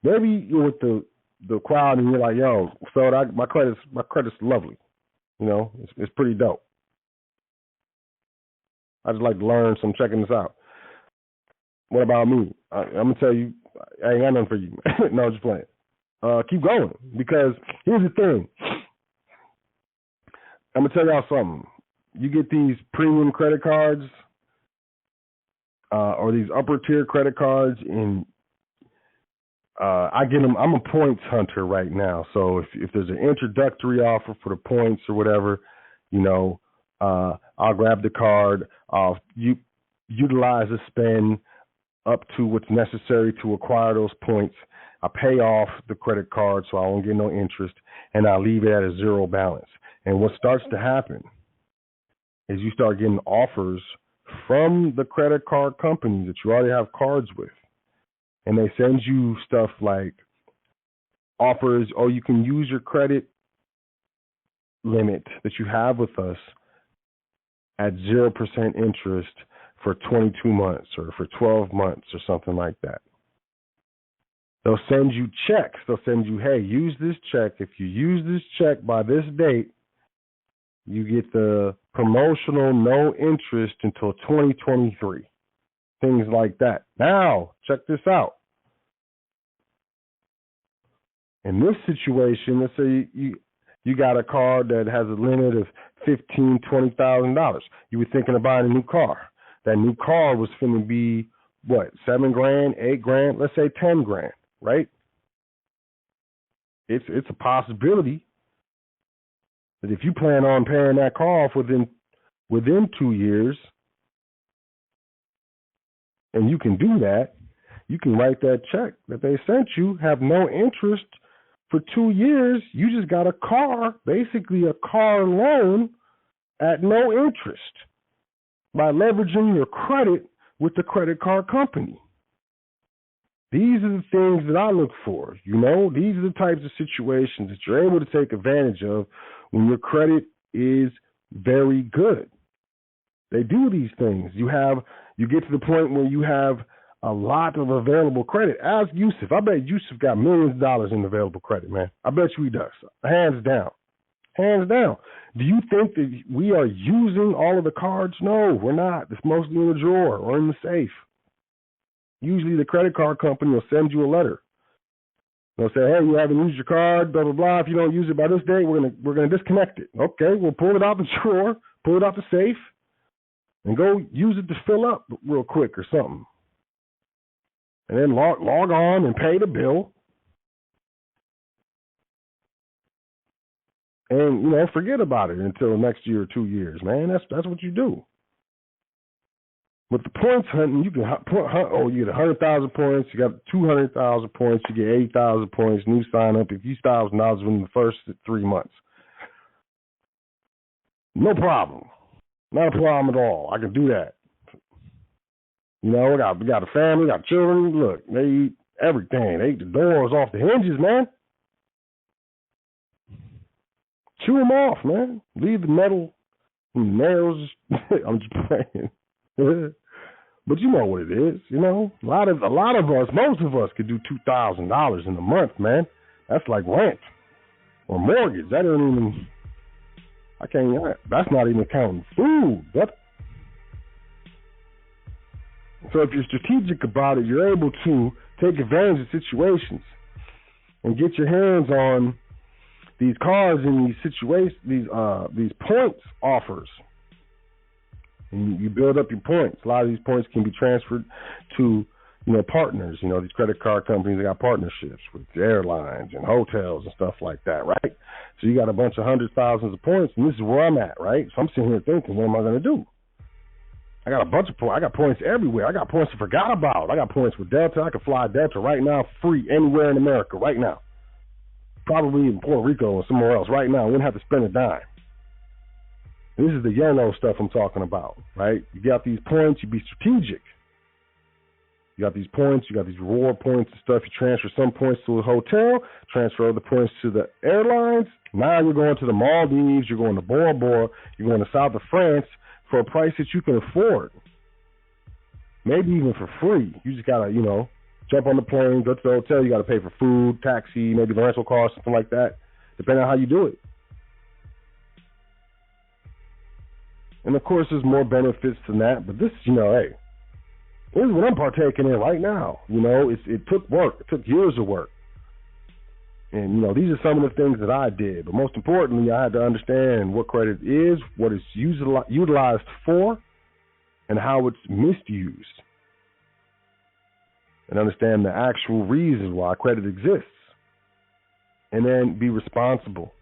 maybe you're with the crowd and you're like, yo, so my credit's lovely. It's pretty dope. I just like to learn, so I'm checking this out. What about me? I'm gonna tell you, I ain't got nothing for you. No, I'm just playing. Keep going, because here's the thing. I'm gonna tell y'all something. You get these premium credit cards, or these upper tier credit cards, and I get them. I'm a points hunter right now, so if there's an introductory offer for the points or whatever, I'll grab the card. I'll utilize a spend up to what's necessary to acquire those points. I pay off the credit card so I won't get no interest, and I leave it at a zero balance. And what starts to happen is you start getting offers from the credit card companies that you already have cards with. And they send you stuff like offers, or you can use your credit limit that you have with us at 0% interest for 22 months or for 12 months or something like that. They'll send you checks. They'll send you, hey, use this check. If you use this check by this date, you get the promotional no interest until 2023. Things like that. Now, check this out. In this situation, let's say you got a car that has a limit of $15,000, $20,000. You were thinking of buying a new car. That new car was going to be what, $7,000, $8,000, let's say $10,000, right? It's a possibility that if you plan on paying that car off within 2 years, and you can do that, you can write that check that they sent you, have no interest for 2 years. You just got a car, basically a car loan at no interest by leveraging your credit with the credit card company. These are the things that I look for. These are the types of situations that you're able to take advantage of when your credit is very good. They do these things. You get to the point where you have a lot of available credit. Ask Yusuf. I bet Yusuf got millions of dollars in available credit, man. I bet you he does. Hands down. Hands down. Do you think that we are using all of the cards? No, we're not. It's mostly in the drawer or in the safe. Usually the credit card company will send you a letter. They'll say, hey, you haven't used your card, blah, blah, blah. If you don't use it by this date, we're gonna disconnect it. Okay, we'll pull it out the drawer, pull it out the safe, and go use it to fill up real quick or something. And then log on and pay the bill. And, forget about it until next year or 2 years, man. That's what you do. With the points hunting, you can you get 100,000 points, you got 200,000 points, you get 80,000 points, new sign up, if you $1,000 within the first 3 months. No problem. Not a problem at all. I can do that. We got a family, got children. Look, they eat everything. They eat the doors off the hinges, man. Chew them off, man. Leave the metal and nails. I'm just playing. But you know what it is, A lot of us, most of us could do $2,000 in a month, man. That's like rent or mortgage. That ain't even. That's not even counting food. So if you're strategic about it, you're able to take advantage of situations and get your hands on these cars in these situations, these points offers. And you build up your points. A lot of these points can be transferred to, partners. These credit card companies, they got partnerships with airlines and hotels and stuff like that, right? So you got a bunch of hundreds, thousands of points, and this is where I'm at, right? So I'm sitting here thinking, what am I going to do? I got a bunch of points. I got points everywhere. I got points I forgot about. I got points with Delta. I can fly Delta right now, free anywhere in America right now. Probably in Puerto Rico or somewhere else right now. I wouldn't have to spend a dime. This is the YOLO stuff I'm talking about, right? You got these points, you be strategic. You got these points, you got these reward points and stuff. You transfer some points to a hotel, transfer other points to the airlines. Now you're going to the Maldives, you're going to Bora Bora, you're going to south of France for a price that you can afford. Maybe even for free. You just got to, jump on the plane, go to the hotel, you got to pay for food, taxi, maybe the rental car, something like that, depending on how you do it. And of course, there's more benefits than that, but this, hey, this is what I'm partaking in right now. It took work. It took years of work. And, these are some of the things that I did. But most importantly, I had to understand what credit is, what it's utilized for, and how it's misused. And understand the actual reasons why credit exists. And then be responsible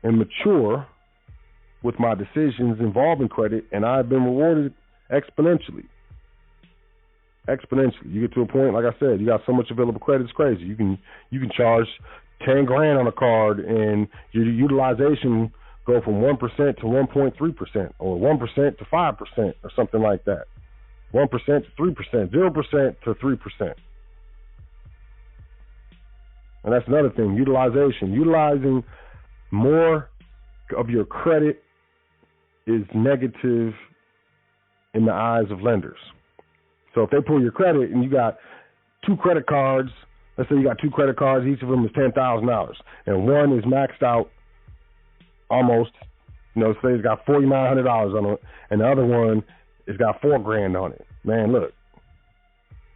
and mature with my decisions involving credit, and I've been rewarded exponentially. You get to a point, like I said, you got so much available credit, it's crazy. You can charge $10,000 on a card, and your utilization go from 1% to 1.3%, or 1% to 5%, or something like that. 1% to 3%, 0% to 3%. And that's another thing, utilization. Utilizing more of your credit is negative in the eyes of lenders. So if they pull your credit and you got 2 credit cards, let's say you got 2 credit cards, each of them is $10,000, and one is maxed out almost, You know, say it's got $4,900 on it, and the other one it's got $4,000 on it. Man, look,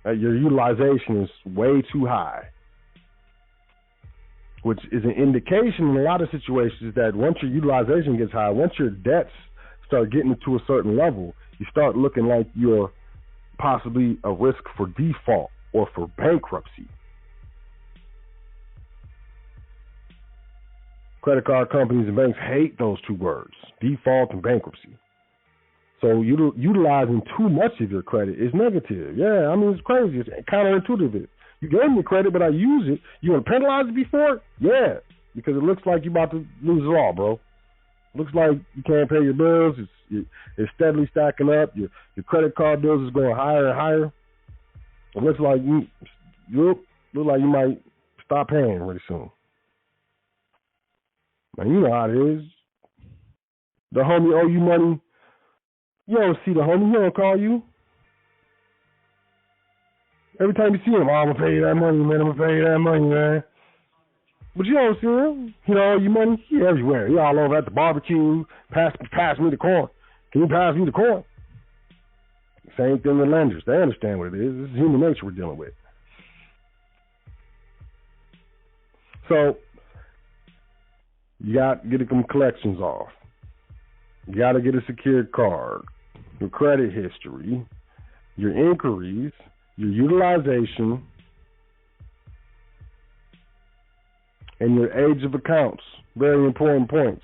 your utilization is way too high, which is an indication in a lot of situations that once your utilization gets high, once your debts start getting to a certain level, you start looking like you're possibly a risk for default or for bankruptcy. Credit card companies and banks hate those two words, default and bankruptcy. So utilizing too much of your credit is negative. Yeah, I mean, it's crazy. It's counterintuitive. You gave me credit, but I use it. You want to penalize me for it? Yeah, because it looks like you're about to lose it all, bro. It looks like you can't pay your bills. It's steadily stacking up. Your credit card bills is going higher and higher. It looks like you might stop paying really soon. Man, you know how it is. The homie owe you money. You don't see the homie. He don't call you. Every time you see him, I'm going to pay you that money, man. I'm going to pay you that money, man. But you don't see him. He don't owe you money. He everywhere. He all over at the barbecue. Pass me the coin. Can you pass me the coin? Same thing with lenders. They understand what it is. This is human nature we're dealing with. So, you got to get them collections off. You got to get a secured card, your credit history, your inquiries, your utilization, and your age of accounts. Very important points.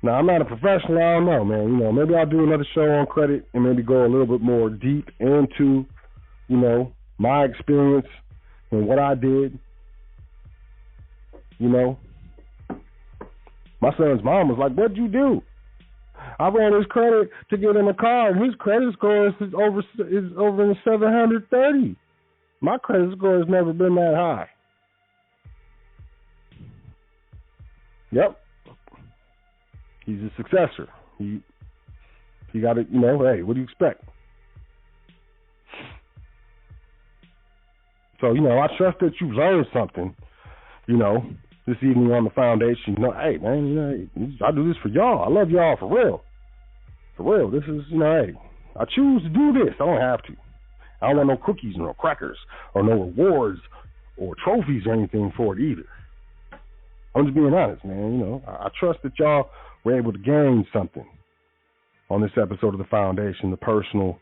Now, I'm not a professional. I don't know, man. You know, maybe I'll do another show on credit and maybe go a little bit more deep into, you know, my experience and what I did. You know, my son's mom was like, "What'd you do?" I ran his credit to get him a car, and his credit score is over in the 730. My credit score has never been that high. Yep. He's a successor. He got to, you know, hey, what do you expect? So, you know, I trust that you learned something, you know, this evening on the foundation. You know, hey, man, you know, I do this for y'all. I love y'all for real. For real. This is, you know, hey, I choose to do this. I don't have to. I don't want no cookies, no crackers, or no rewards or trophies or anything for it either. I'm just being honest, man. You know, I trust that y'all were able to gain something on this episode of The Foundation, the personal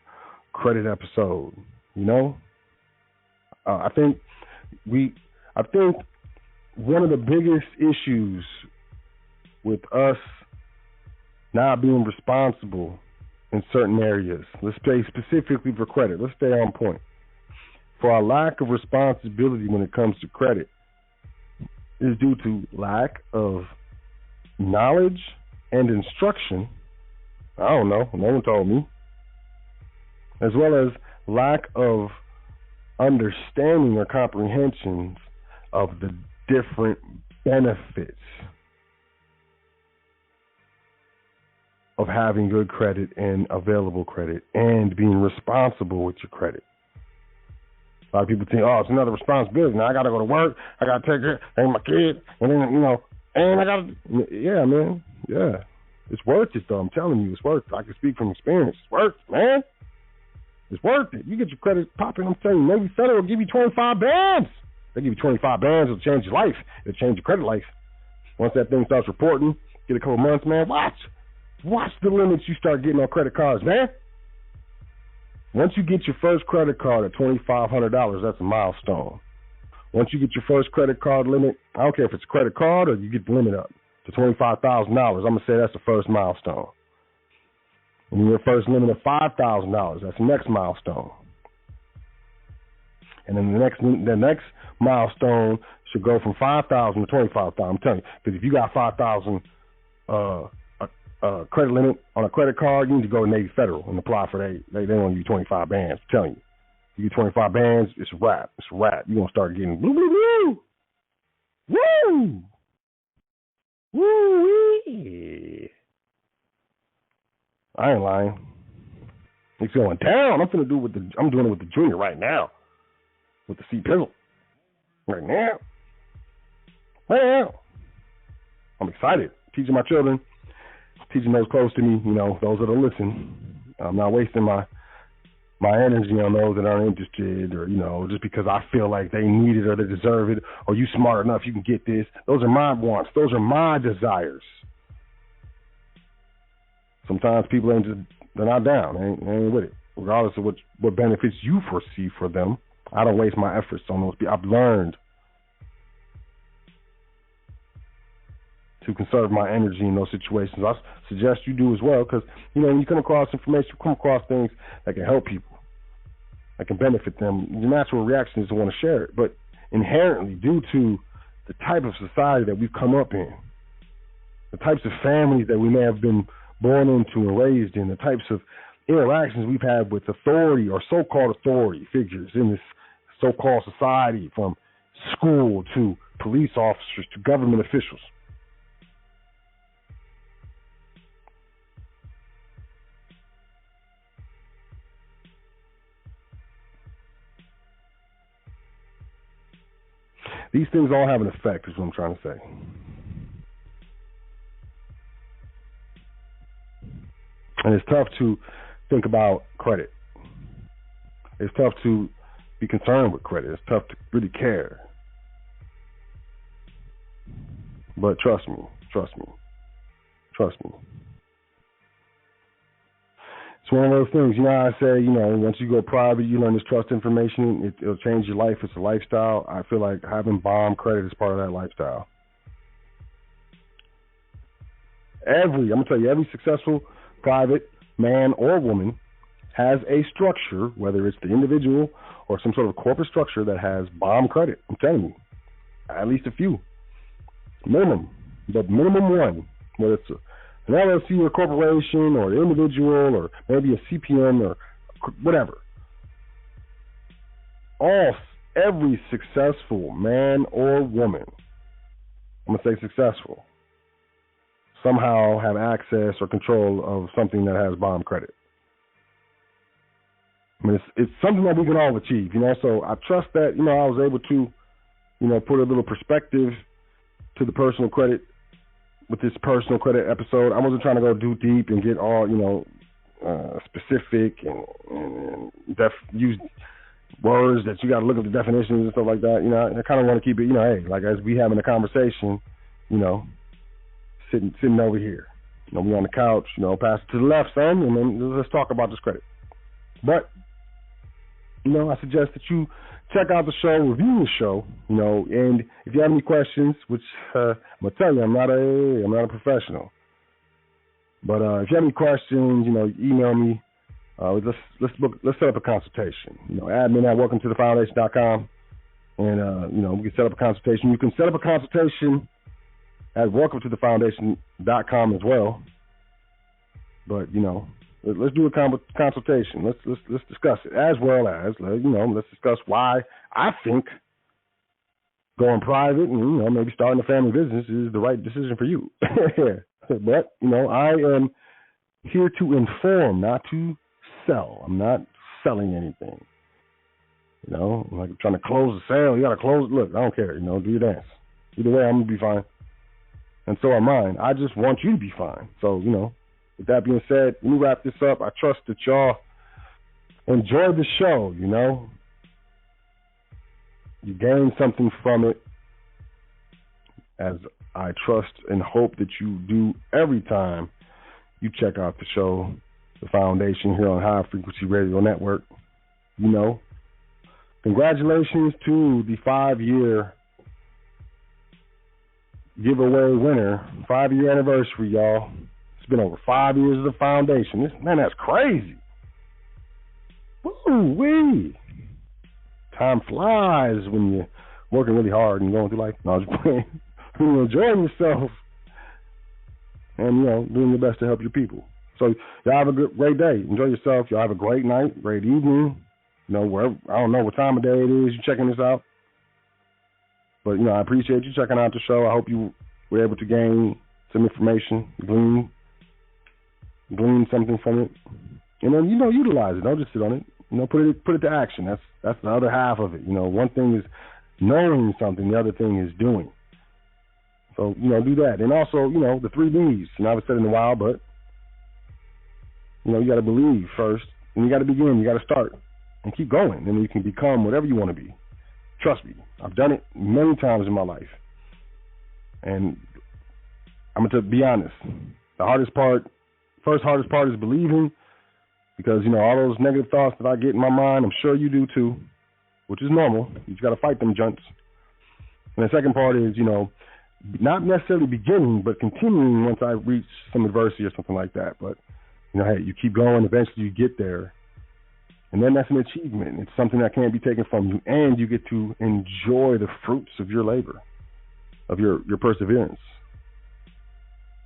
credit episode. You know, I think one of the biggest issues with us not being responsible in certain areas, let's say specifically for credit, let's stay on point, for our lack of responsibility when it comes to credit is due to lack of knowledge and instruction. I don't know, no one told me. As well as lack of understanding or comprehension of the different benefits of having good credit and available credit and being responsible with your credit. A lot of people think, oh, it's another responsibility. Now I got to go to work. I got to take care of my kid. And then, you know, and I got to, yeah, man. Yeah. It's worth it, though. I'm telling you, it's worth it. I can speak from experience. It's worth it, man. It's worth it. You get your credit popping, I'm telling you, maybe Federal will give you 25 bands. They give you 25 bands, it'll change your life. It'll change your credit life. Once that thing starts reporting, get a couple months, man, watch the limits you start getting on credit cards, man. Once you get your first credit card at $2,500, that's a milestone. Once you get your first credit card limit, I don't care if it's a credit card or you get the limit up to $25,000, I'm going to say that's the first milestone. And your first limit of $5,000, that's the next milestone. And then the next milestone should go from $5,000 to $25,000. I'm telling you, because if you got $5,000 credit limit on a credit card, you need to go to Navy Federal and apply for they want you 25 bands. I'm telling you, you get 25 bands, it's a wrap. It's a wrap. You're gonna start getting woo woo woo woo woo. I ain't lying. It's going down. I'm doing it with the junior right now, with the C pizzle. Right now. I'm excited. teaching my children, teaching those close to me, those that are listening. I'm not wasting my energy on those that aren't interested, or, just because I feel like they need it or they deserve it, or you smart enough, you can get this. Those are my wants. Those are my desires. Sometimes people they're not down. They ain't with it. Regardless of what benefits you foresee for them, I don't waste my efforts on those people. I've learned to conserve my energy in those situations. I suggest you do as well, because, when you come across information, you come across things that can help people, that can benefit them, the natural reaction is to want to share it. But inherently, due to the type of society that we've come up in, the types of families that we may have been born into and raised in, the types of interactions we've had with authority or so-called authority figures in this so-called society, from school to police officers to government officials, these things all have an effect, is what I'm trying to say. And it's tough to think about credit. It's tough to be concerned with credit. It's tough to really care. But trust me. It's one of those things, I say, once you go private, you learn this trust information, it'll change your life. It's a lifestyle. I feel like having bomb credit is part of that lifestyle. I'm going to tell you, every successful private man or woman has a structure, whether it's the individual or some sort of corporate structure, that has bomb credit. I'm telling you, at least a few. Minimum one, whether it's an LLC or a corporation or an individual or maybe a CPM or whatever. Every successful man or woman, I'm going to say successful, somehow have access or control of something that has bomb credit. I mean, it's something that we can all achieve, so I trust that, I was able to, put a little perspective to the personal credit with this personal credit episode. I wasn't trying to go too deep and get all, specific and use words that you got to look up the definitions and stuff like that. I kind of want to keep it, hey, like as we having a conversation, sitting over here. We on the couch, pass it to the left, son, and then let's talk about this credit. But, I suggest that you check out the show, review the show, and if you have any questions, which I'm gonna tell you, I'm not a professional, but if you have any questions, email me. Let's set up a consultation. Admin at welcometothefoundation.com, and we can set up a consultation. You can set up a consultation at welcometothefoundation.com as well. But let's do a consultation. Let's discuss it, as well as let's discuss why I think going private and maybe starting a family business is the right decision for you. But I am here to inform, not to sell. I'm not selling anything. Like I'm trying to close the sale. You got to close it. Look, I don't care. Do your dance. Either way, I'm gonna be fine, and so are mine. I just want you to be fine. So with that being said, let me wrap this up. I trust that y'all enjoyed the show, You gained something from it, as I trust and hope that you do every time you check out the show, The Foundation, here on High Frequency Radio Network. Congratulations to the 5-year giveaway winner. 5-year anniversary, y'all. It's been over 5 years of the foundation. That's crazy. Woo-wee. Time flies when you're working really hard and going through life. No, I was just playing. When you're enjoying yourself and, doing your best to help your people. So y'all have a great day. Enjoy yourself. Y'all have a great night, great evening. Wherever, I don't know what time of day it is you're checking this out. But, I appreciate you checking out the show. I hope you were able to gain some information, glean something from it. And then, utilize it. Don't just sit on it. Put it to action. That's the other half of it. One thing is knowing something. The other thing is doing. So, do that. And also, the 3 B's. I haven't said it in a while, but, you got to believe first. And you got to begin. You got to start. And keep going. And you can become whatever you want to be. Trust me. I've done it many times in my life. And I'm going to be honest. The hardest part is believing. Because, all those negative thoughts that I get in my mind, I'm sure you do too, which is normal. You just got to fight them junts. And the second part is, not necessarily beginning, but continuing once I reach some adversity or something like that. But, hey, you keep going, eventually you get there. And then that's an achievement. It's something that can't be taken from you. And you get to enjoy the fruits of your labor, of your perseverance,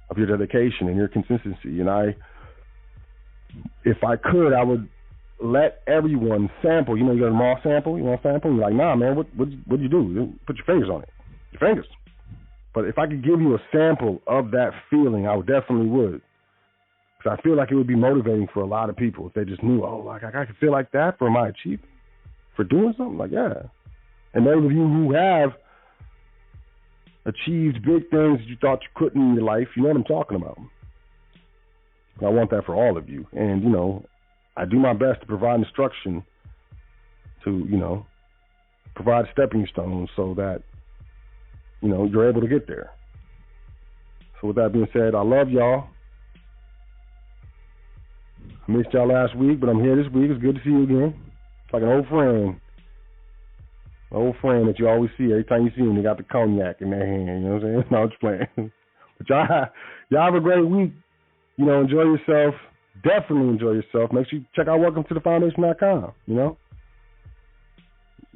of your dedication and your consistency. And if I could, I would let everyone sample. You got a raw sample. You want a sample? You're like, nah, man, what'd you do? Put your fingers on it. Your fingers. But if I could give you a sample of that feeling, I definitely would. Because I feel like it would be motivating for a lot of people if they just knew, I could feel like that for my achievement, for doing something. Like, yeah. And those of you who have achieved big things that you thought you couldn't in your life, you know what I'm talking about. I want that for all of you. And, I do my best to provide instruction to, provide stepping stones so that, you're able to get there. So with that being said, I love y'all. I missed y'all last week, but I'm here this week. It's good to see you again. It's like an old friend. An old friend that you always see. Every time you see him, they got the cognac in their hand. You know what I'm saying? No, I'm just playing. But y'all have a great week. Enjoy yourself. Definitely enjoy yourself. Make sure you check out WelcomeToTheFoundation.com.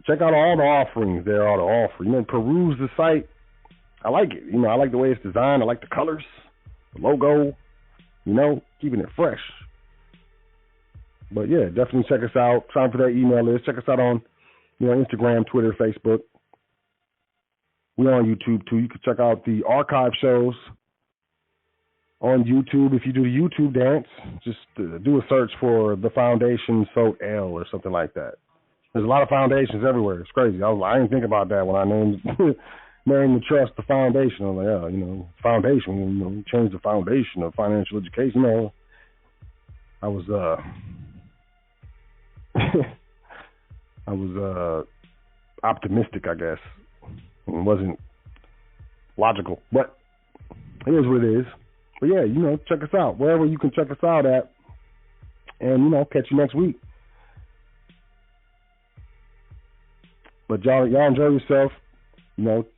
Check out all the offerings there are to offer. Peruse the site. I like it. I like the way it's designed. I like the colors, the logo, keeping it fresh. But, yeah, definitely check us out. Sign for that email list. Check us out on, Instagram, Twitter, Facebook. We're on YouTube, too. You can check out the archive shows on YouTube. If you do the YouTube dance, just do a search for the Foundation Sot L or something like that. There's a lot of foundations everywhere. It's crazy. I didn't think about that when I named the trust the Foundation. I was like, foundation, change the foundation of financial education. I was optimistic, I guess. It wasn't logical, but it is what it is. But yeah, check us out wherever you can check us out at, and catch you next week. But y'all enjoy yourself.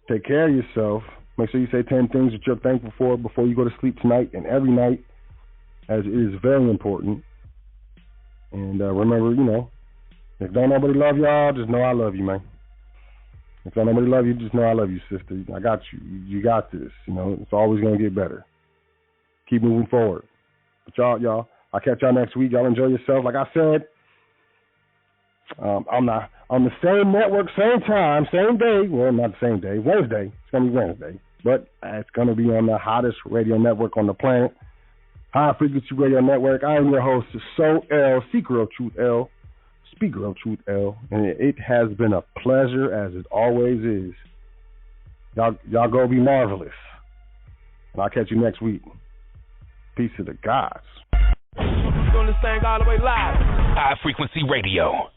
Take care of yourself. Make sure you say 10 things that you're thankful for before you go to sleep tonight and every night, as it is very important. And remember, if don't nobody love y'all, just know I love you, man. If don't nobody love you, just know I love you, sister. I got you. You got this. It's always going to get better. Keep moving forward. But y'all, I'll catch y'all next week. Y'all enjoy yourself. Like I said, on the same network, same time, same day. Well, not the same day. Wednesday. It's going to be Wednesday. But it's going to be on the hottest radio network on the planet, High Frequency Radio Network. I am your host, Sot L, Seeker of Truth L, Speaker of Truth L. And it has been a pleasure, as it always is. Y'all go be marvelous. And I'll catch you next week. Peace to the gods. Doing this thing all the way live. High Frequency Radio.